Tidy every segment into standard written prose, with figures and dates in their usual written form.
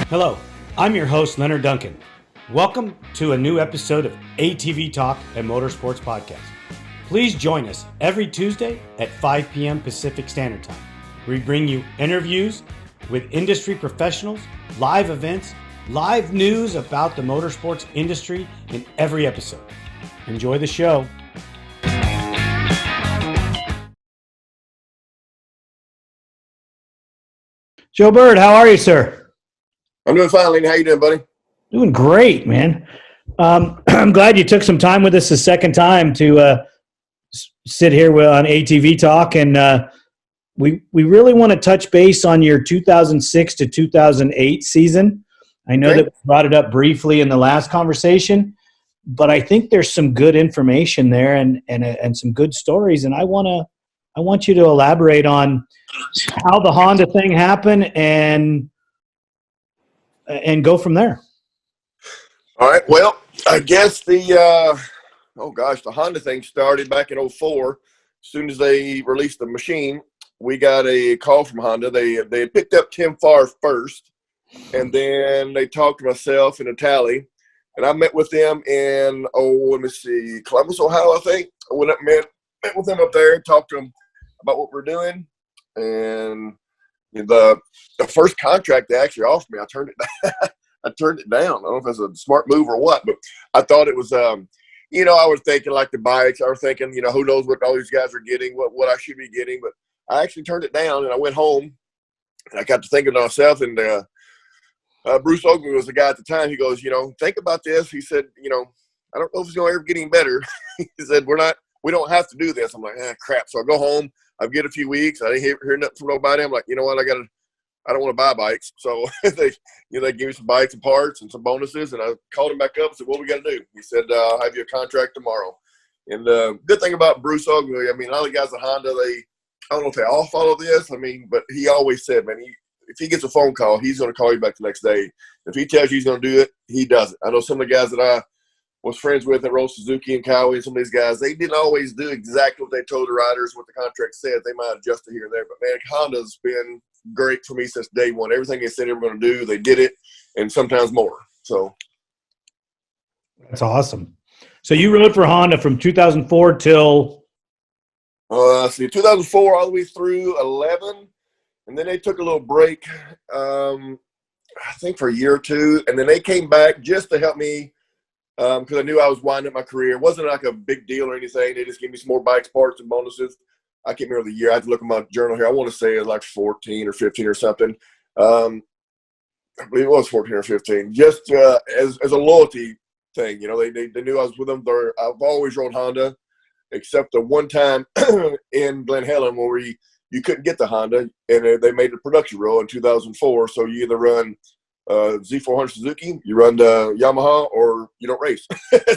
Hello, I'm your host, Leonard Duncan. Welcome to a new episode of ATV TALK and Motorsports Podcast. Please join us every Tuesday at 5 p.m. Pacific Standard Time. We bring you interviews with industry professionals, live events, live news about the motorsports industry in every episode. Enjoy the show. Joe Byrd, how are you, sir? I'm doing fine, Lenny. How you doing, buddy? Doing great, man. I'm glad you took some time with us a second time to sit here on ATV Talk, and we really want to touch base on your 2006 to 2008 season. I know that we brought it up briefly in the last conversation, but I think there's some good information there and some good stories, and I want you to elaborate on how the Honda thing happened and go from there. All right. Well, I guess the Honda thing started back in 2004. As soon as they released the machine, we got a call from Honda. They had picked up Tim Farr first, and then they talked to myself and Natalie, and I met with them in, Columbus, Ohio, I think. I went up and met with them up there, talked to them about what we're doing, and the first contract they actually offered me, I turned it down. I don't know if it's a smart move or what, but I thought it was, I was thinking like the bikes. I was thinking, who knows what all these guys are getting, what I should be getting. But I actually turned it down, and I went home, and I got to thinking to myself, and Bruce Oakley was the guy at the time. He goes, think about this. He said, I don't know if it's going to ever get any better. He said, we don't have to do this. I'm like, crap. So I go home. I get a few weeks. I didn't hear nothing from nobody. I'm like, you know what? I don't want to buy bikes. So they gave me some bikes and parts and some bonuses. And I called him back up and said, what we got to do? He said, I'll have you a contract tomorrow. And the good thing about Bruce Oakley, all the guys at Honda, I don't know if they all follow this. But he always said, man, if he gets a phone call, he's going to call you back the next day. If he tells you he's going to do it, he does it. I know some of the guys that I was friends with at Rose Suzuki and Cowie and some of these guys, they didn't always do exactly what they told the riders, what the contract said. They might adjust it here and there. But, man, Honda's been great for me since day one. Everything they said they were going to do, they did it, and sometimes more. So that's awesome. So you rode for Honda from 2004 till 2004 all the way through 11, and then they took a little break, I think for a year or two, and then they came back just to help me because I knew I was winding up my career. It wasn't like a big deal or anything. They just gave me some more bikes, parts, and bonuses. I can't remember the year. I have to look at my journal here. I want to say it was like 14 or 15 or something. I believe it was 14 or 15. Just as a loyalty thing, they knew I was with them. I've always rode Honda, except the one time in Glen Helen where you couldn't get the Honda, and they made a production rule in 2004. So you either run Z400 Suzuki, you run the Yamaha, or you don't race.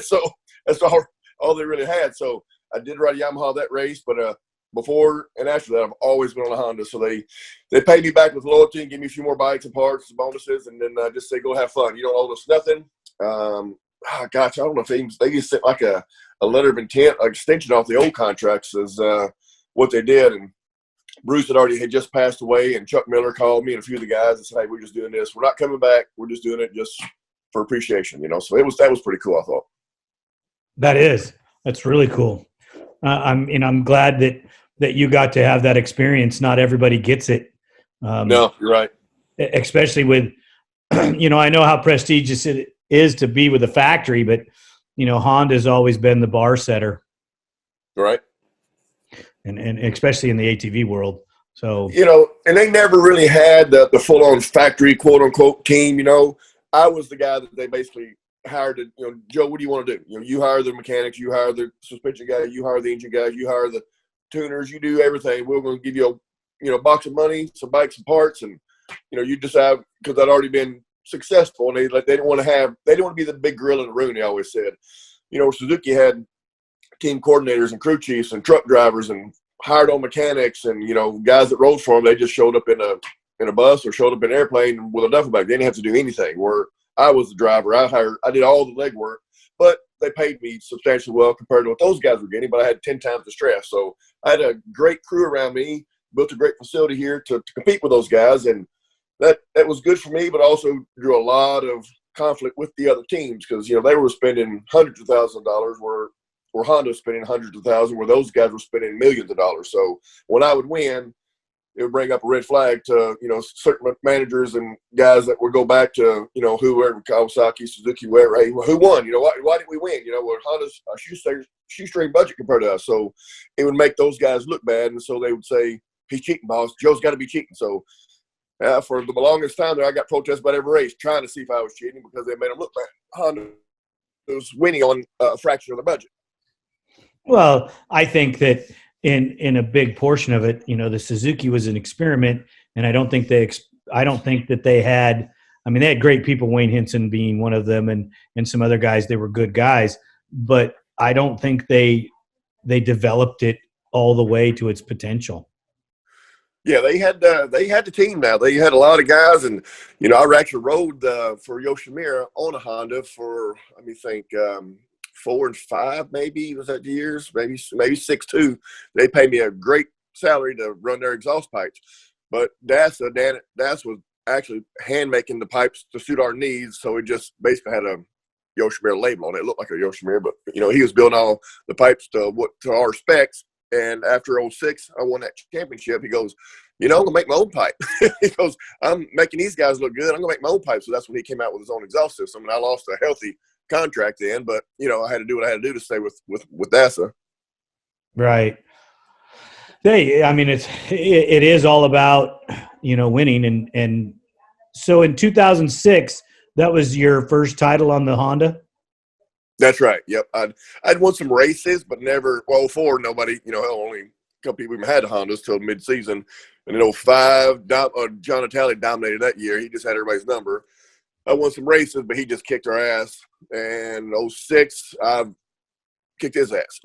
So that's all they really had. So I did ride Yamaha that race, but before and after that, I've always been on a Honda. So they paid me back with loyalty and give me a few more bikes and parts and bonuses, and then just say, go have fun. You don't owe us nothing. I don't know if they just sent like a letter of intent, like extension off the old contracts is what they did. And Bruce had just passed away, and Chuck Miller called me and a few of the guys and said, hey, we're just doing this. We're not coming back. We're just doing it just for appreciation, So that was pretty cool, I thought. That's really cool. I'm glad that you got to have that experience. Not everybody gets it. No, you're right. Especially with, I know how prestigious it is to be with a factory, but, Honda's always been the bar setter. Right. And especially in the ATV world. So, and they never really had the full-on factory, quote-unquote, team, I was the guy that they basically hired to, Joe, what do you want to do? You hire the mechanics, you hire the suspension guy, you hire the engine guys, you hire the tuners, you do everything. We're going to give you a box of money, some bikes and parts, and you decide, because I'd already been successful, and they didn't want to be the big gorilla in the room. They always said, Suzuki had team coordinators and crew chiefs and truck drivers and hired on mechanics and guys that rode for them. They just showed up in a bus or showed up in an airplane with a duffel bag. They didn't have to do anything. Where I was the driver, I did all the legwork, but they paid me substantially well compared to what those guys were getting. But I had 10 times the stress, so I had a great crew around me. Built a great facility here to compete with those guys, and that was good for me, but also drew a lot of conflict with the other teams because, you know, they were spending hundreds of thousands of dollars where Honda was spending hundreds of thousands, where those guys were spending millions of dollars. So when I would win, it would bring up a red flag to, you know, certain managers and guys that would go back to, you know, whoever, Kawasaki, Suzuki, whoever, hey, who won? You know, why did we win? You know, well, Honda's shoestring budget compared to us. So it would make those guys look bad. And so they would say, he's cheating, boss. Joe's got to be cheating. So for the longest time there, I got protests about every race trying to see if I was cheating because they made them look bad. Honda was winning on a fraction of the budget. Well, I think that in a big portion of it, you know, the Suzuki was an experiment, and I don't think that they had. I mean, they had great people, Wayne Henson being one of them, and some other guys. They were good guys, but I don't think they developed it all the way to its potential. Yeah, they had the team now. They had a lot of guys, and you know, I actually rode for Yoshimura on a Honda for, let me think, 4 and 5 maybe was that years, maybe 6-2. They paid me a great salary to run their exhaust pipes, but Das was actually hand making the pipes to suit our needs, so it just basically had a Yoshimura label on it. It looked like a Yoshimura, but you know, he was building all the pipes to our specs. And after 06, I won that championship. He goes, you know, I'm going to make my own pipe. He goes, I'm making these guys look good. I'm going to make my own pipe. So that's when he came out with his own exhaust system. And I lost a healthy contract then. But, you know, I had to do what I had to do to stay with DASA. Right. Hey, I mean, it is all about, you know, winning. And so in 2006, that was your first title on the Honda? That's right. Yep. I'd won some races, but never. Well, 04, nobody. You know, only a couple people even had Hondas till mid-season. And in 05, John Natale dominated that year. He just had everybody's number. I won some races, but he just kicked our ass. And 06, I kicked his ass.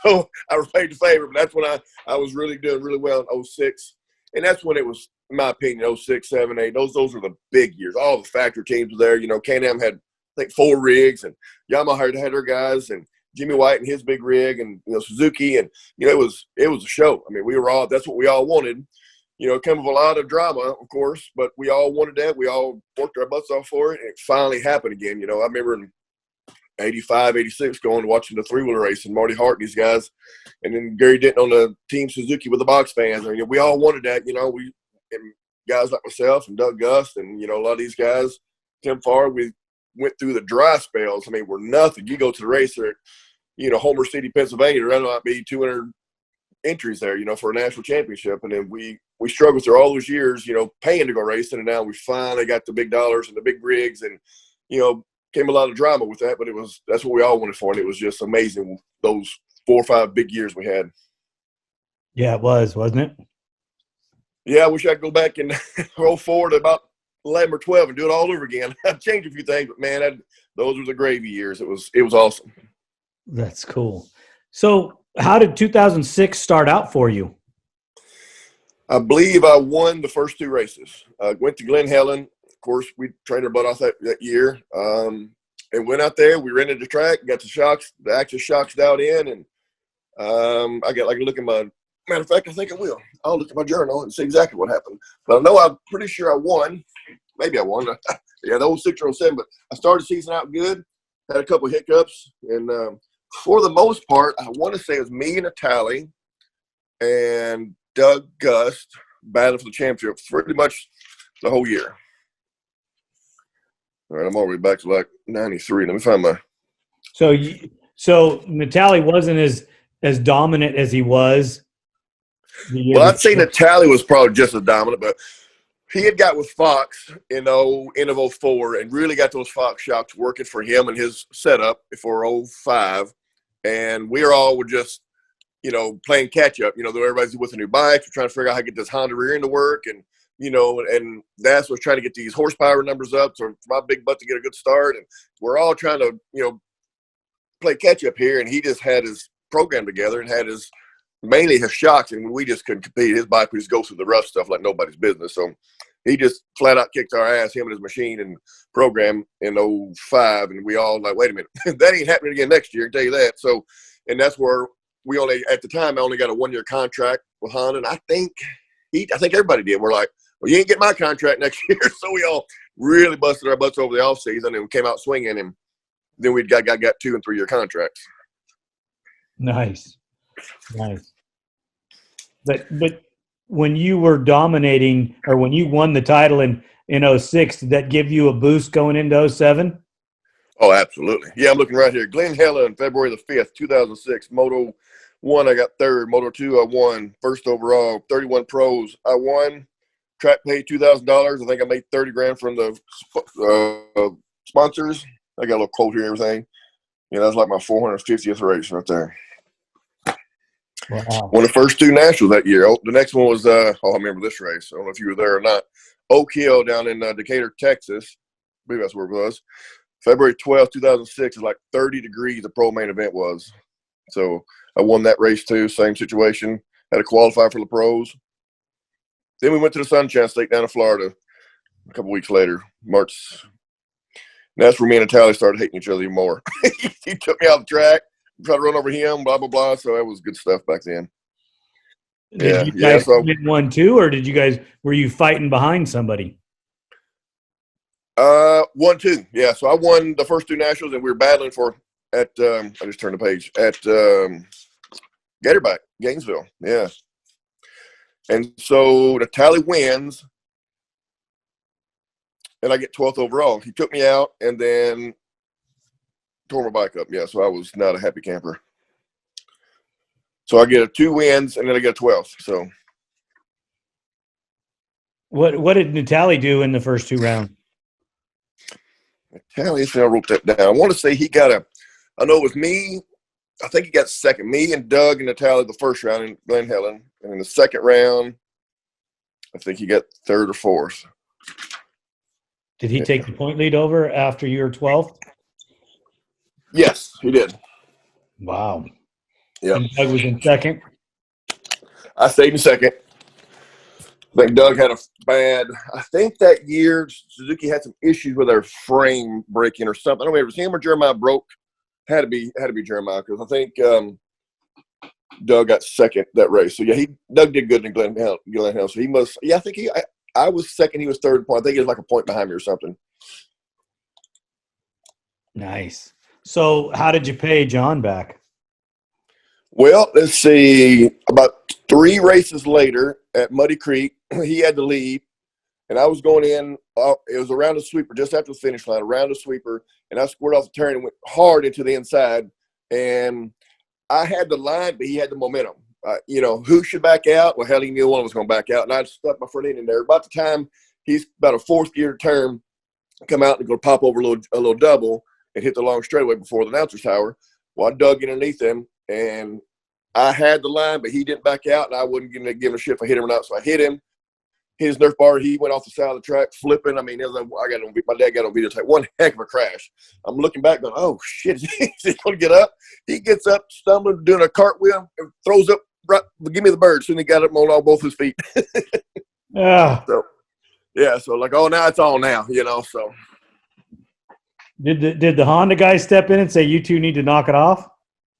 So I repaid the favor. But that's when I was really doing really well in 06. And that's when it was, in my opinion, 06, 7, 8. Those were the big years. All the factory teams were there. You know, Can-Am had, I think, 4 rigs, and Yamaha had their guys, and Jimmy White and his big rig, and you know, Suzuki, and you know, it was a show. I mean, that's what we all wanted. You know, it came with a lot of drama, of course, but we all wanted that. We all worked our butts off for it, and it finally happened again. You know, I remember in 85, 86 going and watching the 3-wheeler race, and Marty Hart and these guys, and then Gary Denton on the Team Suzuki with the box fans. I mean, we all wanted that. You know, and guys like myself and Doug Gust, and you know, a lot of these guys, Tim Farr, we went through the dry spells. I mean, we're nothing. You go to the racer at, you know, Homer City, Pennsylvania, there might be 200 entries there, you know, for a national championship. And then we struggled through all those years, you know, paying to go racing. And now we finally got the big dollars and the big rigs, and, you know, came a lot of drama with that, but that's what we all wanted for. And it was just amazing, those 4 or 5 big years we had. Yeah, it was, wasn't it? Yeah, I wish I could go back and roll forward about 11 or 12 and do it all over again. I've changed a few things, but man, those were the gravy years. It was awesome. That's cool. So how did 2006 start out for you? I believe I won the first 2 races. I went to Glen Helen. Of course, we trained our butt off that year. And went out there. We rented the track, got the actual shocks dialed in, and I got like a look at my. Matter of fact, I think I will. I'll look at my journal and see exactly what happened. But I know I'm pretty sure I won. Maybe I won. Yeah, the 06 or 07. But I started the season out good. Had a couple of hiccups. And for the most part, I want to say it was me and Natale and Doug Gust battling for the championship pretty much the whole year. All right, I'm all the way back to like 93. Let me find my. So Natale wasn't as dominant as he was. Well, I'd say Natale was probably just as dominant, but he had got with Fox in end of 04 and really got those Fox shocks working for him and his setup for 05. And we were just, you know, playing catch up. You know, everybody's with a new bike. We're trying to figure out how to get this Honda rear end to work. And, you know, and that's what's trying to get these horsepower numbers up for my big butt to get a good start. And we're all trying to, you know, play catch up here. And he just had his program together and had mainly his shocks, and we just couldn't compete. His bike would just go through the rough stuff like nobody's business. So he just flat out kicked our ass, him and his machine and program in 05. And we all like, wait a minute, that ain't happening again next year, I can tell you that. So, and that's where at the time, I only got a 1-year contract with Honda. And I think everybody did. We're like, well, you ain't get my contract next year. So we all really busted our butts over the off season and we came out swinging, and then we got 2 and 3 year contracts. Nice. But when you were dominating, or when you won the title in 06, did that give you a boost going into 07? Oh, absolutely. Yeah, I'm looking right here. Glen Helen, February the 5th, 2006. Moto 1, I got third. Moto 2, I won. First overall, 31 pros. I won. Track paid $2,000. I think I made 30 grand from the sponsors. I got a little quote here and everything. Yeah, that's like my 450th race right there. Wow. Won the first 2 nationals that year. Oh, the next one was, I remember this race. I don't know if you were there or not. Oak Hill down in Decatur, Texas. I believe that's where it was. February 12th, 2006 is like 30 degrees the pro main event was. So I won that race too. Same situation. Had to qualify for the pros. Then we went to the Sunshine State down in Florida a couple weeks later, March. And that's where me and Natalie started hating each other even more. He took me off the track, tried to run over him, blah, blah, blah. So that was good stuff back then. Did you guys win one too, or were you fighting behind somebody? 1-2. Yeah. So I won the first 2 nationals, and we were battling I just turned the page at Gatorback, Gainesville. Yeah. And so the tally wins, and I get 12th overall. He took me out and then tore my bike up. Yeah. So I was not a happy camper. So I get 2 wins, and then I get a 12th. So what did Natalie do in the first 2 rounds? Natalie, I wrote that down. I want to say he got I know it was me. I think he got second. Me and Doug and Natalie the first round in Glen Helen. And in the second round, I think he got 3rd or 4th. Did he take the point lead over after you were 12th? Yes, he did. Wow. Yeah. And Doug was in second? I stayed in second. I think Doug had I think that year Suzuki had some issues with their frame breaking or something. I don't know if it was him or Jeremiah broke. Had to be Jeremiah, because I think Doug got second that race. So yeah, Doug did good in Glen Helen. So he must. Yeah, I think I was second. He was third point. I think he was like a point behind me or something. Nice. So how did you pay John back? Well, let's see. About 3 races later at Muddy Creek, he had the lead, and I was going in. It was around the sweeper, just after the finish line, around the sweeper, and I squared off the turn and went hard into the inside. And I had the line, but he had the momentum. Who should back out? Well, hell, he knew one was going to back out, and I stuck my front end in there. About the time he's about a 4th gear turn, come out and go pop over a little double and hit the long straightaway before the announcer's tower. Well, I dug in underneath him, and I had the line, but he didn't back out, and I wasn't going to give a shit if I hit him or not. So I hit him, hit his Nerf bar. He went off the side of the track, flipping. I mean, my dad got on videotape. One heck of a crash. I'm looking back, going, "Oh shit, he's going to get up." He gets up, stumbling, doing a cartwheel, and throws up. Right, give me the bird. Soon he got up on both his feet. Yeah. So, yeah. So like, oh, now it's on now. So. Did the Honda guys step in and say, "You two need to knock it off"?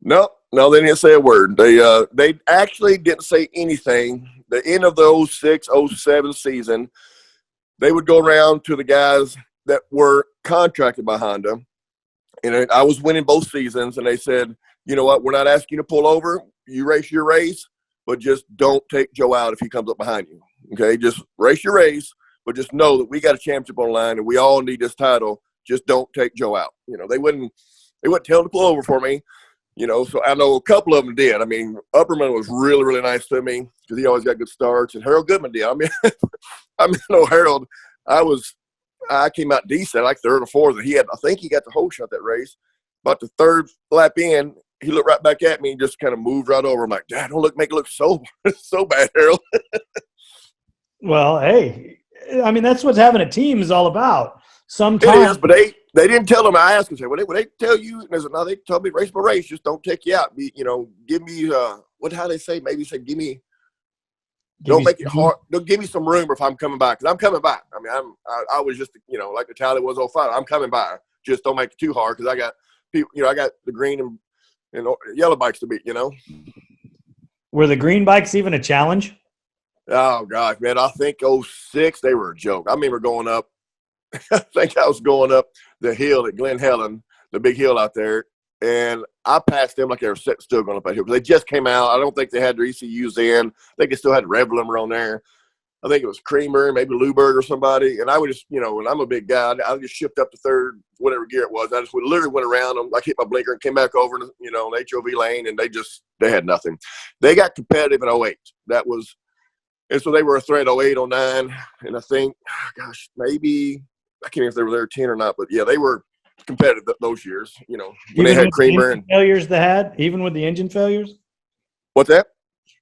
No, they didn't say a word. They actually didn't say anything. The end of the 06-07 season, they would go around to the guys that were contracted by Honda, and I was winning both seasons, and they said, "You know what? We're not asking you to pull over. You race your race, but just don't take Joe out if he comes up behind you. Okay, just race your race, but just know that we got a championship on the line, and we all need this title. Just don't take Joe out." They wouldn't tell him to pull over for me. So I know a couple of them did. I mean, Upperman was really, really nice to me because he always got good starts, and Harold Goodman did. Harold, I came out decent, like 3rd or 4th, and I think he got the whole shot that race. About the 3rd lap in, he looked right back at me and just kind of moved right over. I'm like, "Dad, don't make it look so bad, Harold." Well, hey, I mean, that's what having a team is all about. Sometimes it is, but they didn't tell him. I asked him, "Well, they tell you?" And they said, "No, they told me race by race, just don't take you out. Give me how they say? Maybe say, don't make it hard. Don't give me some room if I'm coming by, because I'm coming by. I mean, I was just like the tally was 05. I'm coming by. Just don't make it too hard, because I got people. I got the green and yellow bikes to beat. Were the green bikes even a challenge? Oh gosh, man! I think '06 they were a joke. I remember going up. I think I was going up the hill at Glen Helen, the big hill out there, and I passed them like they were still going up that hill because they just came out. I don't think they had their ECUs in. I think they still had Revlimmer on there. I think it was Creamer, maybe Luberg or somebody. And I would just, and I'm a big guy, I would just shift up to third, whatever gear it was. I just literally went around them. I hit my blinker and came back over, an HOV lane, and they had nothing. They got competitive in '08. And so they were a threat '08, '09. And I think, maybe, I can't remember if they were there 10 or not, but yeah, they were competitive those years, when Even they had with Creamer the failures they had, even with the engine failures? What's that?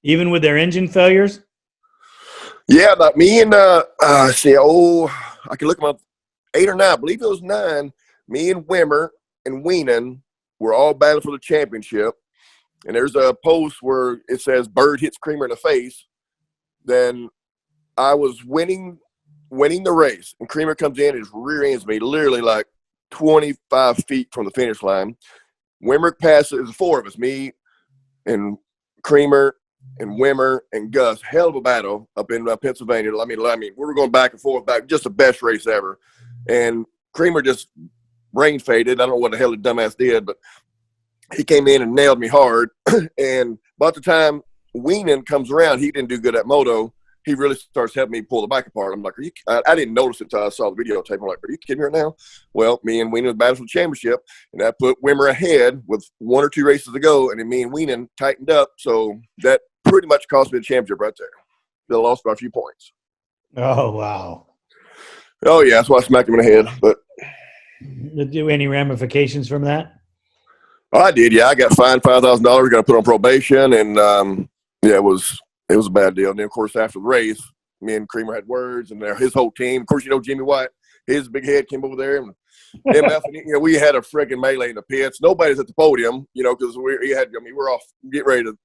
Even with their engine failures? Yeah, like me and I can look them up, 8 or 9, I believe it was 9. Me and Wimmer and Weenan were all battling for the championship. And there's a post where it says Byrd hits Creamer in the face. Then I was winning the race, and Creamer comes in and just rear ends me literally like 25 feet from the finish line. Wimmer passes, the 4 of us, me and Creamer and Wimmer and Gus. Hell of a battle up in Pennsylvania. I mean, we were going back and forth, just the best race ever. And Creamer just brain faded. I don't know what the hell the dumbass did, but he came in and nailed me hard. And about the time Weenan comes around, he didn't do good at moto. He really starts helping me pull the bike apart. I'm like, I didn't notice it until I saw the videotape. I'm like, are you kidding me right now? Well, me and Weenan battled for the championship, and that put Wimmer ahead with 1 or 2 races to go, and then me and Weenan tightened up. So that pretty much cost me the championship right there. They lost by a few points. Oh, wow. Oh, yeah, that's why I smacked him in the head. But do any ramifications from that? Oh, I did, yeah. I got fined $5,000, got put on probation, and it was a bad deal. And then, of course, after the race, me and Creamer had words, and his whole team. Of course, Jimmy White, his big head came over there, and MF, and we had a freaking melee in the pits. Nobody's at the podium, because we were off, get ready to,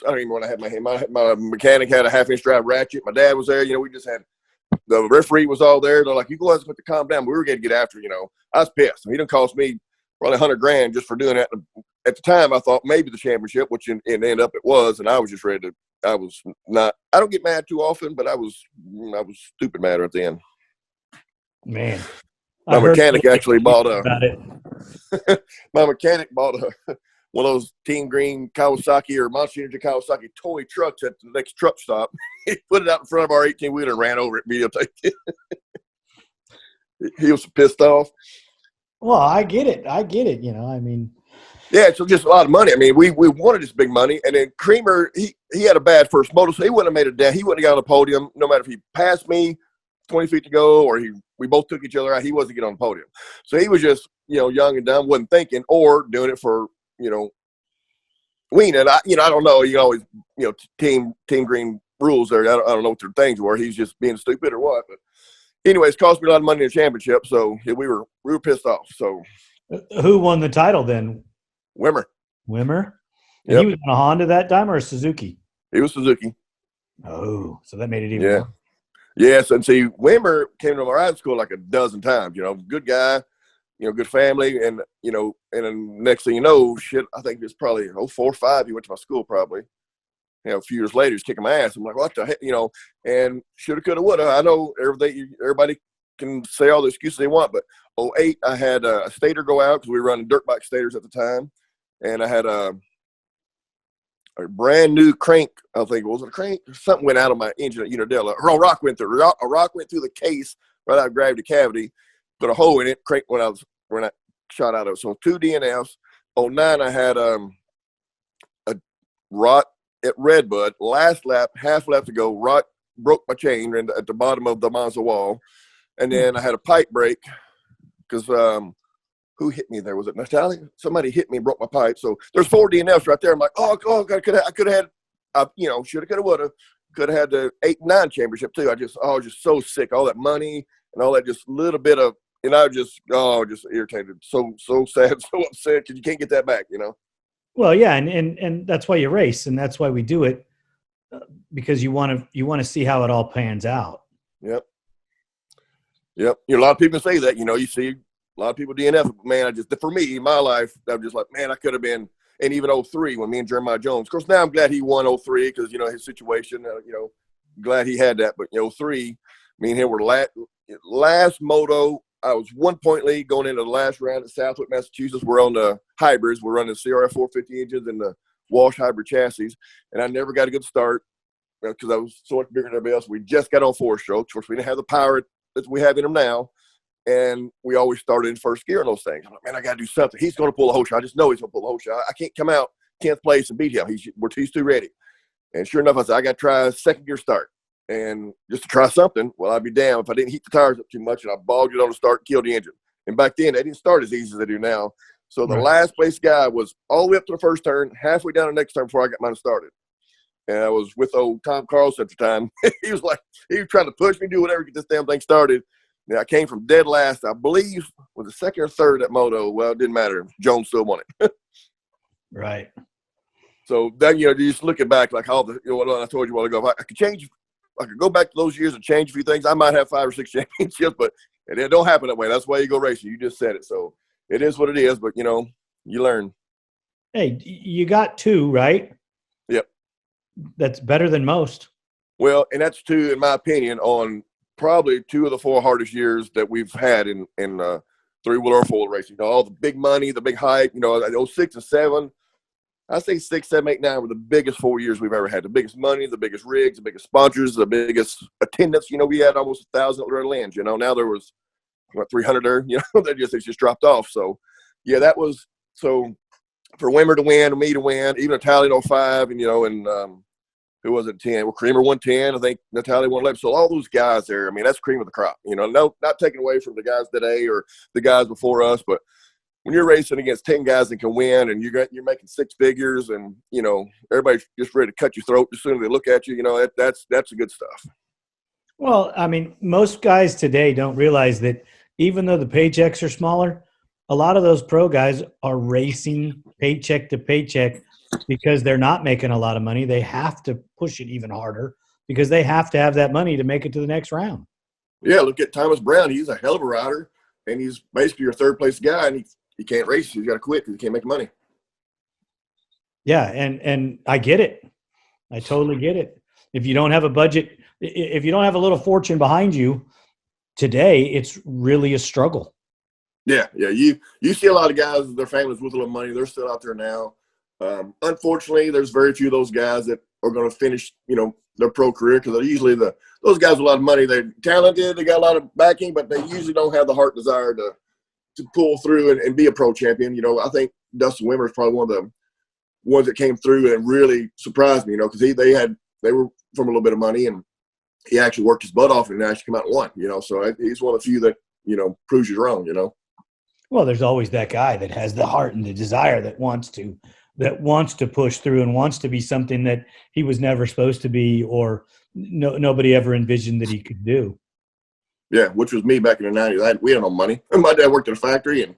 I don't even want to have my hand. My mechanic had a half-inch drive ratchet. My dad was there. We just had the referee was all there. They're like, you guys have to calm down. We were going to get after. I was pissed. He didn't cost me probably $100,000 just for doing that. At the time, I thought maybe the championship, which it ended up it was, and I was just ready to. I was not. I don't get mad too often, but I was stupid mad at the end. Man, my mechanic actually bought my mechanic bought one of those Team Green Kawasaki or Monster Energy Kawasaki toy trucks at the next truck stop. He put it out in front of our 18-wheeler and ran over it, videotaped it. He was pissed off. Well, I get it. Yeah, so just a lot of money. I mean, we wanted this big money, and then Creamer, he had a bad first moto, so he wouldn't have made it down. He wouldn't have got on the podium, no matter if he passed me 20 feet to go or we both took each other out. He wasn't getting on the podium. So he was just, young and dumb, wasn't thinking, or doing it for, Weenan. I don't know. You always, Team Green rules there. I don't know what their things were. He's just being stupid or what. But anyways, cost me a lot of money in the championship, so we were pissed off. So who won the title then? Wimmer. And yep. He was on a Honda that time or a Suzuki? He was Suzuki. Oh, so that made it even worse. Yes, and see, Wimmer came to my riding school like a dozen times. Good guy, good family, and and then next thing you know, I think it's probably 04 or 05. He went to my school probably. A few years later, he's kicking my ass. I'm like, what the heck, and shoulda, coulda, woulda. I know everybody can say all the excuses they want, but 08, I had a stator go out because we were running dirt bike stators at the time, and I had a brand new crank. I think it was a crank. Something went out of my engine at Unadilla. A rock went through. A rock went through the case right out of gravity cavity. Put a hole in it. Crank when I shot out of it. So 2 DNFs. 09, I had a rot at Redbud. Last lap, half lap to go. Rot broke my chain at the bottom of the Monza wall, and then I had a pipe break because who hit me there? Was it Natalia? Somebody hit me and broke my pipe. So there's 4 DNFs right there. I'm like, oh God, I could have had, shoulda, coulda, woulda. Could have had the 8 and 9 championship too. I was just so sick. All that money and all that, just little bit of, and I just irritated. So sad, so upset because you can't get that back, Well, yeah, and that's why you race, and that's why we do it, because you want to see how it all pans out. Yep. A lot of people say that. You see a lot of people DNF. Man, for me, in my life, I'm just like, man, I could have been. and even '03 when me and Jeremiah Jones. Of course, now I'm glad he won '03 because his situation. Glad he had that. But '03, me and him were last moto. I was 1 point lead going into the last round at Southwick, Massachusetts. We're on the hybrids. We're running CRF 450 engines and the Walsh hybrid chassis, and I never got a good start because I was so much bigger than everybody else. We just got on 4-strokes. Of course, we didn't have the power that we have in them now, and we always started in first gear on those things. I'm like, man, I got to do something. He's going to pull the whole shot. I just know he's going to pull the whole shot. I can't come out 10th place and beat him. He's too ready. And sure enough, I said, I got to try a second gear start. And just to try something, well, I'd be damned if I didn't heat the tires up too much and I bogged it on the start and killed the engine. And back then, they didn't start as easy as they do now. So the last place guy was all the way up to the first turn, halfway down the next turn before I got mine started. And I was with old Tom Carlson at the time. he was trying to push me, do whatever, get this damn thing started. And I came from dead last, I believe, was the second or third at moto. Well, it didn't matter. Jones still won it. Right. So then, you just looking back, like all the, what I told you a while ago, if I could go back to those years and change a few things. I might have 5 or 6 championships, but it don't happen that way. That's why you go racing. You just said it. So it is what it is, but, you learn. Hey, you got 2, right? Yep. That's better than most. Well, and that's 2, in my opinion, on probably 2 of the 4 hardest years that we've had in 3-wheeler or 4-wheeler racing. All the big money, the big hype, those 6 and 7. I say 6, 7, 8, 9 were the biggest 4 years we've ever had. The biggest money, the biggest rigs, the biggest sponsors, the biggest attendance. We had almost 1,000 at Loretta Lynn's. Now there was 300 there. They just dropped off. So yeah, that was so for Wimmer to win, me to win, even Natalia in 05, and who was it 10? Well, Creamer won 10. I think Natalia won 11. So all those guys there, that's cream of the crop. No, not taking away from the guys today or the guys before us, but when you're racing against 10 guys that can win and you're making 6 figures and, everybody's just ready to cut your throat as soon as they look at you, that's the good stuff. Well, most guys today don't realize that even though the paychecks are smaller, a lot of those pro guys are racing paycheck to paycheck because they're not making a lot of money. They have to push it even harder because they have to have that money to make it to the next round. Yeah, look at Thomas Brown. He's a hell of a rider, and he's basically your third place guy, and he can't race. He's got to quit because he can't make money. Yeah, and I get it. I totally get it. If you don't have a budget, if you don't have a little fortune behind you today, it's really a struggle. Yeah. You see a lot of guys, their families with a little money, they're still out there now. Unfortunately, there's very few of those guys that are going to finish, their pro career because they're usually those guys with a lot of money. They're talented, they got a lot of backing, but they usually don't have the heart and desire to pull through and be a pro champion. I think Dustin Wimmer is probably one of the ones that came through and really surprised me, because they were from a little bit of money and he actually worked his butt off and actually came out and won, so he's one of the few that, proves you wrong, Well, there's always that guy that has the heart and the desire that wants to push through and wants to be something that he was never supposed to be or nobody ever envisioned that he could do. Yeah, which was me back in the 90s. We had no money. My dad worked at a factory, and,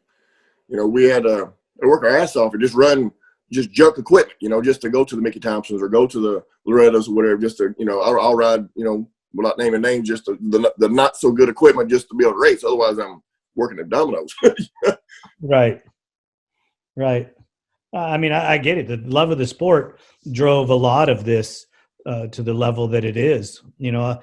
we had to work our ass off and just run just junk equipment, just to go to the Mickey Thompsons or go to the Lorettas or whatever, just to, I'll ride, without naming names, just the not so good equipment just to be able to race. Otherwise, I'm working at Domino's. Right. I get it. The love of the sport drove a lot of this to the level that it is. Yeah.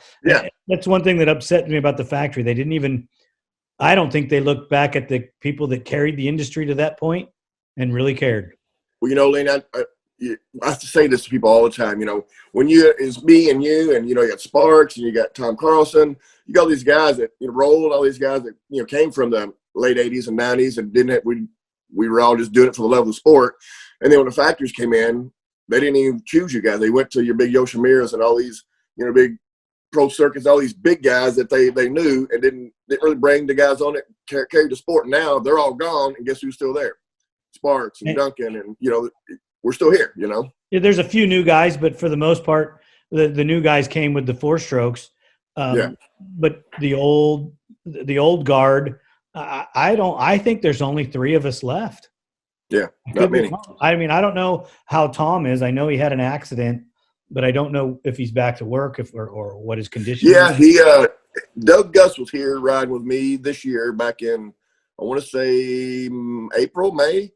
That's one thing that upset me about the factory. They didn't even – I don't think they looked back at the people that carried the industry to that point and really cared. Well, Lane, I have to say this to people all the time. When it's me and you got Sparks and you got Tom Carlson, you got all these guys that rolled, all these guys that came from the late 80s and 90s and we were all just doing it for the love of the sport. And then when the factories came in, they didn't even choose you guys. They went to your big Yoshimiras and all these big pro circuits, all these big guys that they knew and didn't really bring the guys on it, carried the sport. And now they're all gone, and guess who's still there? Sparks and Duncan, and we're still here. Yeah, there's a few new guys, but for the most part, the new guys came with the 4-strokes. But the old guard, I think there's only 3 of us left. Yeah, not many. I don't know how Tom is. I know he had an accident, but I don't know if he's back to work or what his condition is. Yeah, Doug Gus was here riding with me this year back in, I want to say April, May.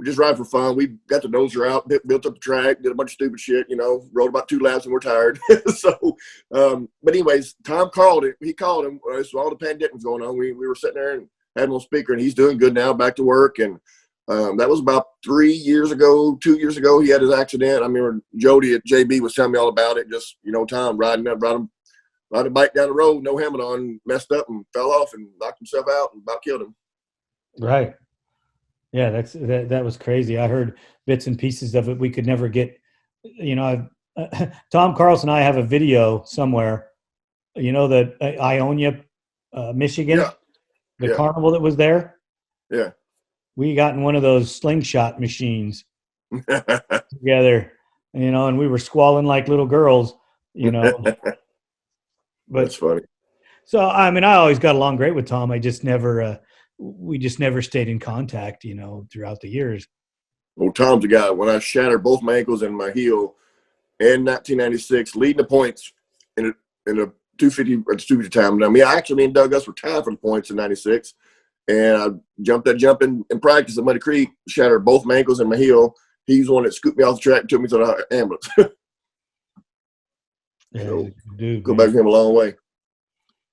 we just ride for fun. We got the dozer out, built up the track, did a bunch of stupid shit, rode about 2 laps and we're tired. So, but anyways, Tom called it. He called him. So all the pandemic was going on. We were sitting there and had him on speaker, and he's doing good now, back to work. And that was about 2 years ago, he had his accident. I remember Jody at JB was telling me all about it. Just, Tom riding a bike down the road, no helmet on, messed up and fell off and knocked himself out and about killed him. Right. Yeah, that was crazy. I heard bits and pieces of it. We could never get, Tom Carlson and I have a video somewhere, the Ionia, Michigan, the carnival that was there. Yeah. We got in one of those slingshot machines together, and we were squalling like little girls, But that's funny. So, I always got along great with Tom. I just never, we just never stayed in contact, throughout the years. Well, Tom's the guy. When I shattered both my ankles and my heel in 1996, leading the points in a 250 time. Now, me and Doug Gus were tied for the points in 96. And I jumped that jump in practice at Muddy Creek, shattered both my ankles and my heel. He's the one that scooped me off the track and took me to the ambulance. Yeah, so, he's a good dude. Go back to him a long way.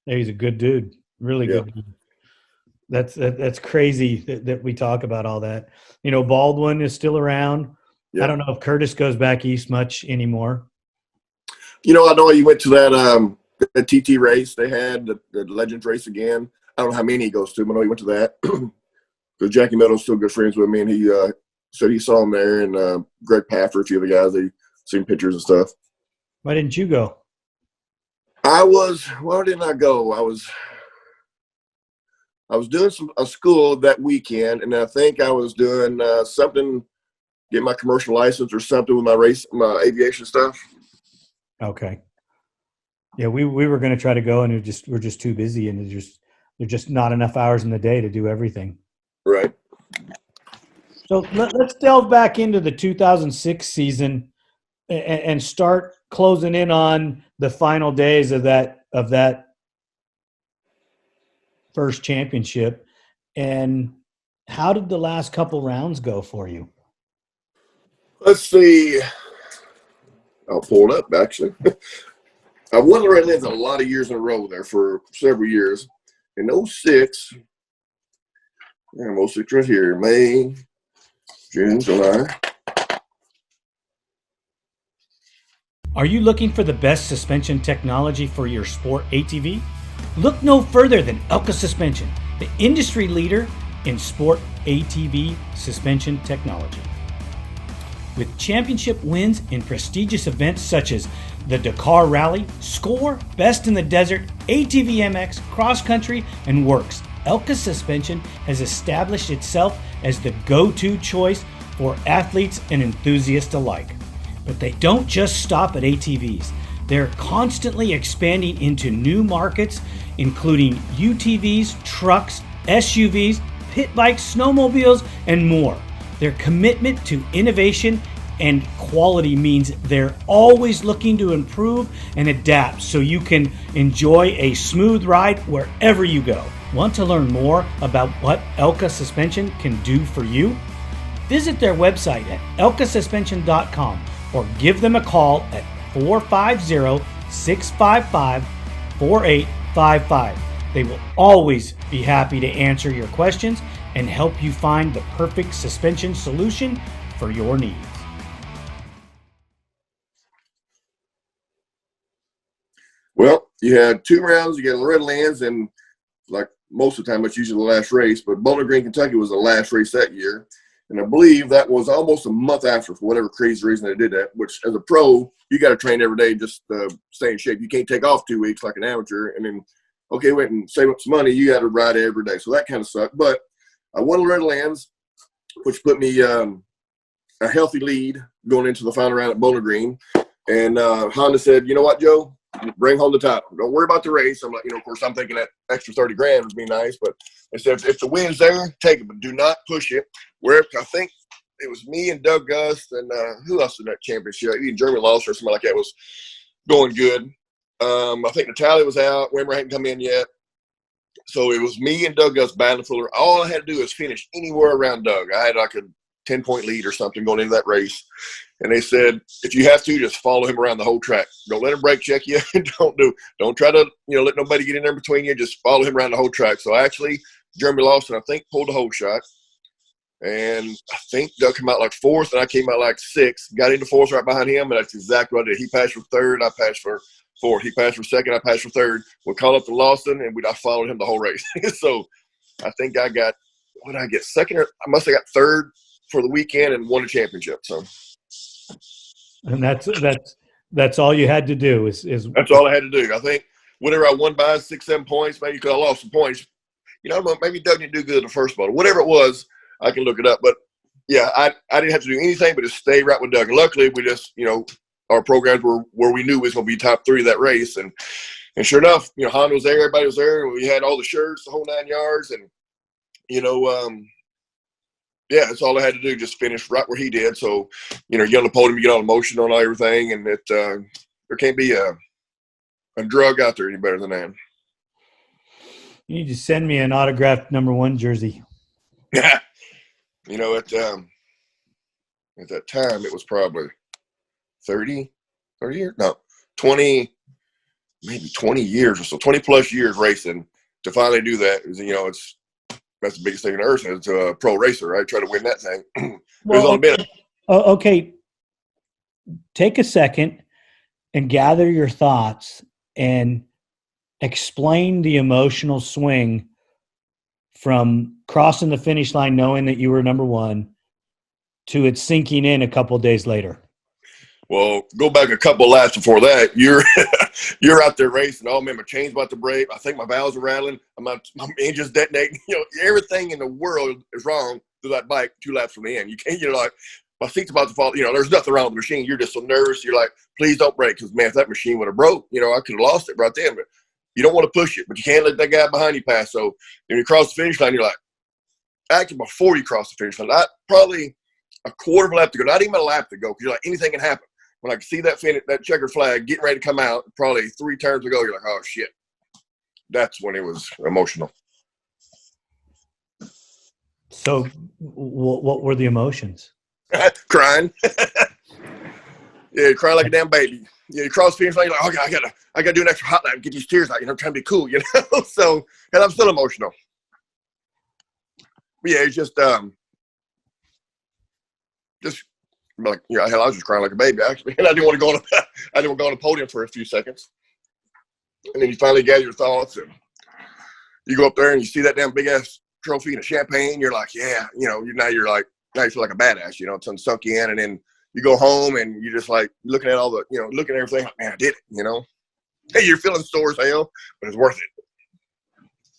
Yeah, he's a good dude. Really good dude. That's crazy that we talk about all that. Baldwin is still around. Yeah. I don't know if Curtis goes back east much anymore. I know he went to that TT race they had, the Legends race again. I don't know how many he goes to, but I know he went to that. Because Jackie Meadows still good friends with me, and he said he saw him there, and Greg Paffer, a few of the guys, they seen pictures and stuff. Why didn't you go? Why didn't I go? I was doing a school that weekend, and I think I was doing something, get my commercial license or something with my aviation stuff. Okay. Yeah, we were going to try to go, and we're just too busy, and there's just not enough hours in the day to do everything. Right. So let's delve back into the 2006 season and start closing in on the final days of that first championship. And how did the last couple rounds go for you? Let's see. I'll pull it up, actually. I won the Red Lens a lot of years in a row there for several years. In 06, I'm 06 right here, May, June, July. Are you looking for the best suspension technology for your sport ATV? Look no further than Elka Suspension, the industry leader in sport ATV suspension technology. With championship wins in prestigious events such as the Dakar Rally, SCORE, Best in the Desert, ATV MX, Cross Country, and Works, Elka Suspension has established itself as the go-to choice for athletes and enthusiasts alike. But they don't just stop at ATVs. They're constantly expanding into new markets, including UTVs, trucks, SUVs, pit bikes, snowmobiles, and more. Their commitment to innovation and quality means they're always looking to improve and adapt so you can enjoy a smooth ride wherever you go. Want to learn more about what Elka Suspension can do for you? Visit their website at elkasuspension.com or give them a call at 450-655-4855. They will always be happy to answer your questions and help you find the perfect suspension solution for your needs. Well, you had 2 rounds, you get Loretta Lynn's, and like most of the time, it's usually the last race, but Bowling Green, Kentucky was the last race that year. And I believe that was almost a month after, for whatever crazy reason they did that, which as a pro, you got to train every day just to stay in shape. You can't take off 2 weeks like an amateur and then, okay, went and save up some money. You got to ride every day. So that kind of sucked. But I won Loretta Lynn's, which put me a healthy lead going into the final round at Bowling Green. And Honda said, you know what, Joe? Bring home the title. Don't worry about the race. I'm like, of course, I'm thinking that extra $30,000 would be nice. But they said, if the win's there, take it, but do not push it. Where I think it was me and Doug Gus and who else in that championship? Even Jeremy Lawson or something like that was going good. I think Natalia was out. Wimmer hadn't come in yet. So it was me and Doug Gus battling for her. All I had to do was finish anywhere around Doug. I had like a 10-point lead or something going into that race. And they said, if you have to, just follow him around the whole track. Don't let him brake check you. Don't try to, let nobody get in there between you. Just follow him around the whole track. So actually, Jeremy Lawson, I think, pulled the whole shot. And I think Doug came out like fourth, and I came out like sixth. Got into fourth right behind him, and that's exactly what I did. He passed for third, I passed for fourth. He passed for second, I passed for third. We called up to Lawson, and I followed him the whole race. So I think I got, what did I get? Second, or I must have got third for the weekend and won a championship. So, and that's all you had to do is that's all I had to do. I think whatever I won by 6-7 points, maybe because I lost some points. Maybe Doug didn't do good in the first bottle. Whatever it was, I can look it up. But yeah, I didn't have to do anything but just stay right with Doug. And luckily, we just our programs were where we knew we was going to be top three of that race, and sure enough, Honda was there, everybody was there, and we had all the shirts, the whole 9 yards, and yeah, that's all I had to do, just finish right where he did. So, you get on the podium, you get all emotional and all everything, and there can't be a drug out there any better than that. You need to send me an autographed number 1 jersey. At that time, it was probably 30 years? No, 20, maybe 20 years or so, 20 plus years racing to finally do that. That's the biggest thing on earth as a pro racer, right? Try to win that thing. Well, okay. Take a second and gather your thoughts and explain the emotional swing from crossing the finish line knowing that you were number 1 to it sinking in a couple of days later. Well, go back a couple of laps before that. You're out there racing. Oh man, my chain's about to break. I think my valves are rattling. My engine's detonating. Everything in the world is wrong to that bike 2 laps from the end. You can't. Like, my seat's about to fall. There's nothing wrong with the machine. You're just so nervous. You're like, please don't break, because man, if that machine would have broke, I could have lost it right then. But you don't want to push it, but you can't let that guy behind you pass. So when you cross the finish line, you're like, actually, before you cross the finish line, probably a quarter of a lap to go, not even a lap to go, because you're like, anything can happen. When I see that checkered flag getting ready to come out, probably 3 turns ago, you're like, oh shit. That's when it was emotional. So, what were the emotions? Crying. Yeah, crying like a damn baby. You cross the finish line, you're like, okay, I gotta do an extra hot lap and get these tears out. Trying to be cool, So, and I'm still emotional. But yeah, it's just like, hell, I was just crying like a baby, actually. And I didn't want to go on the podium for a few seconds. And then you finally gather your thoughts, and you go up there and you see that damn big ass trophy and a champagne. You're like, yeah, now you feel like a badass, it's sunk you in. And then you go home and you're just like looking at all the, looking at everything, like, man, I did it, Hey, you're feeling sore as hell, but it's worth it.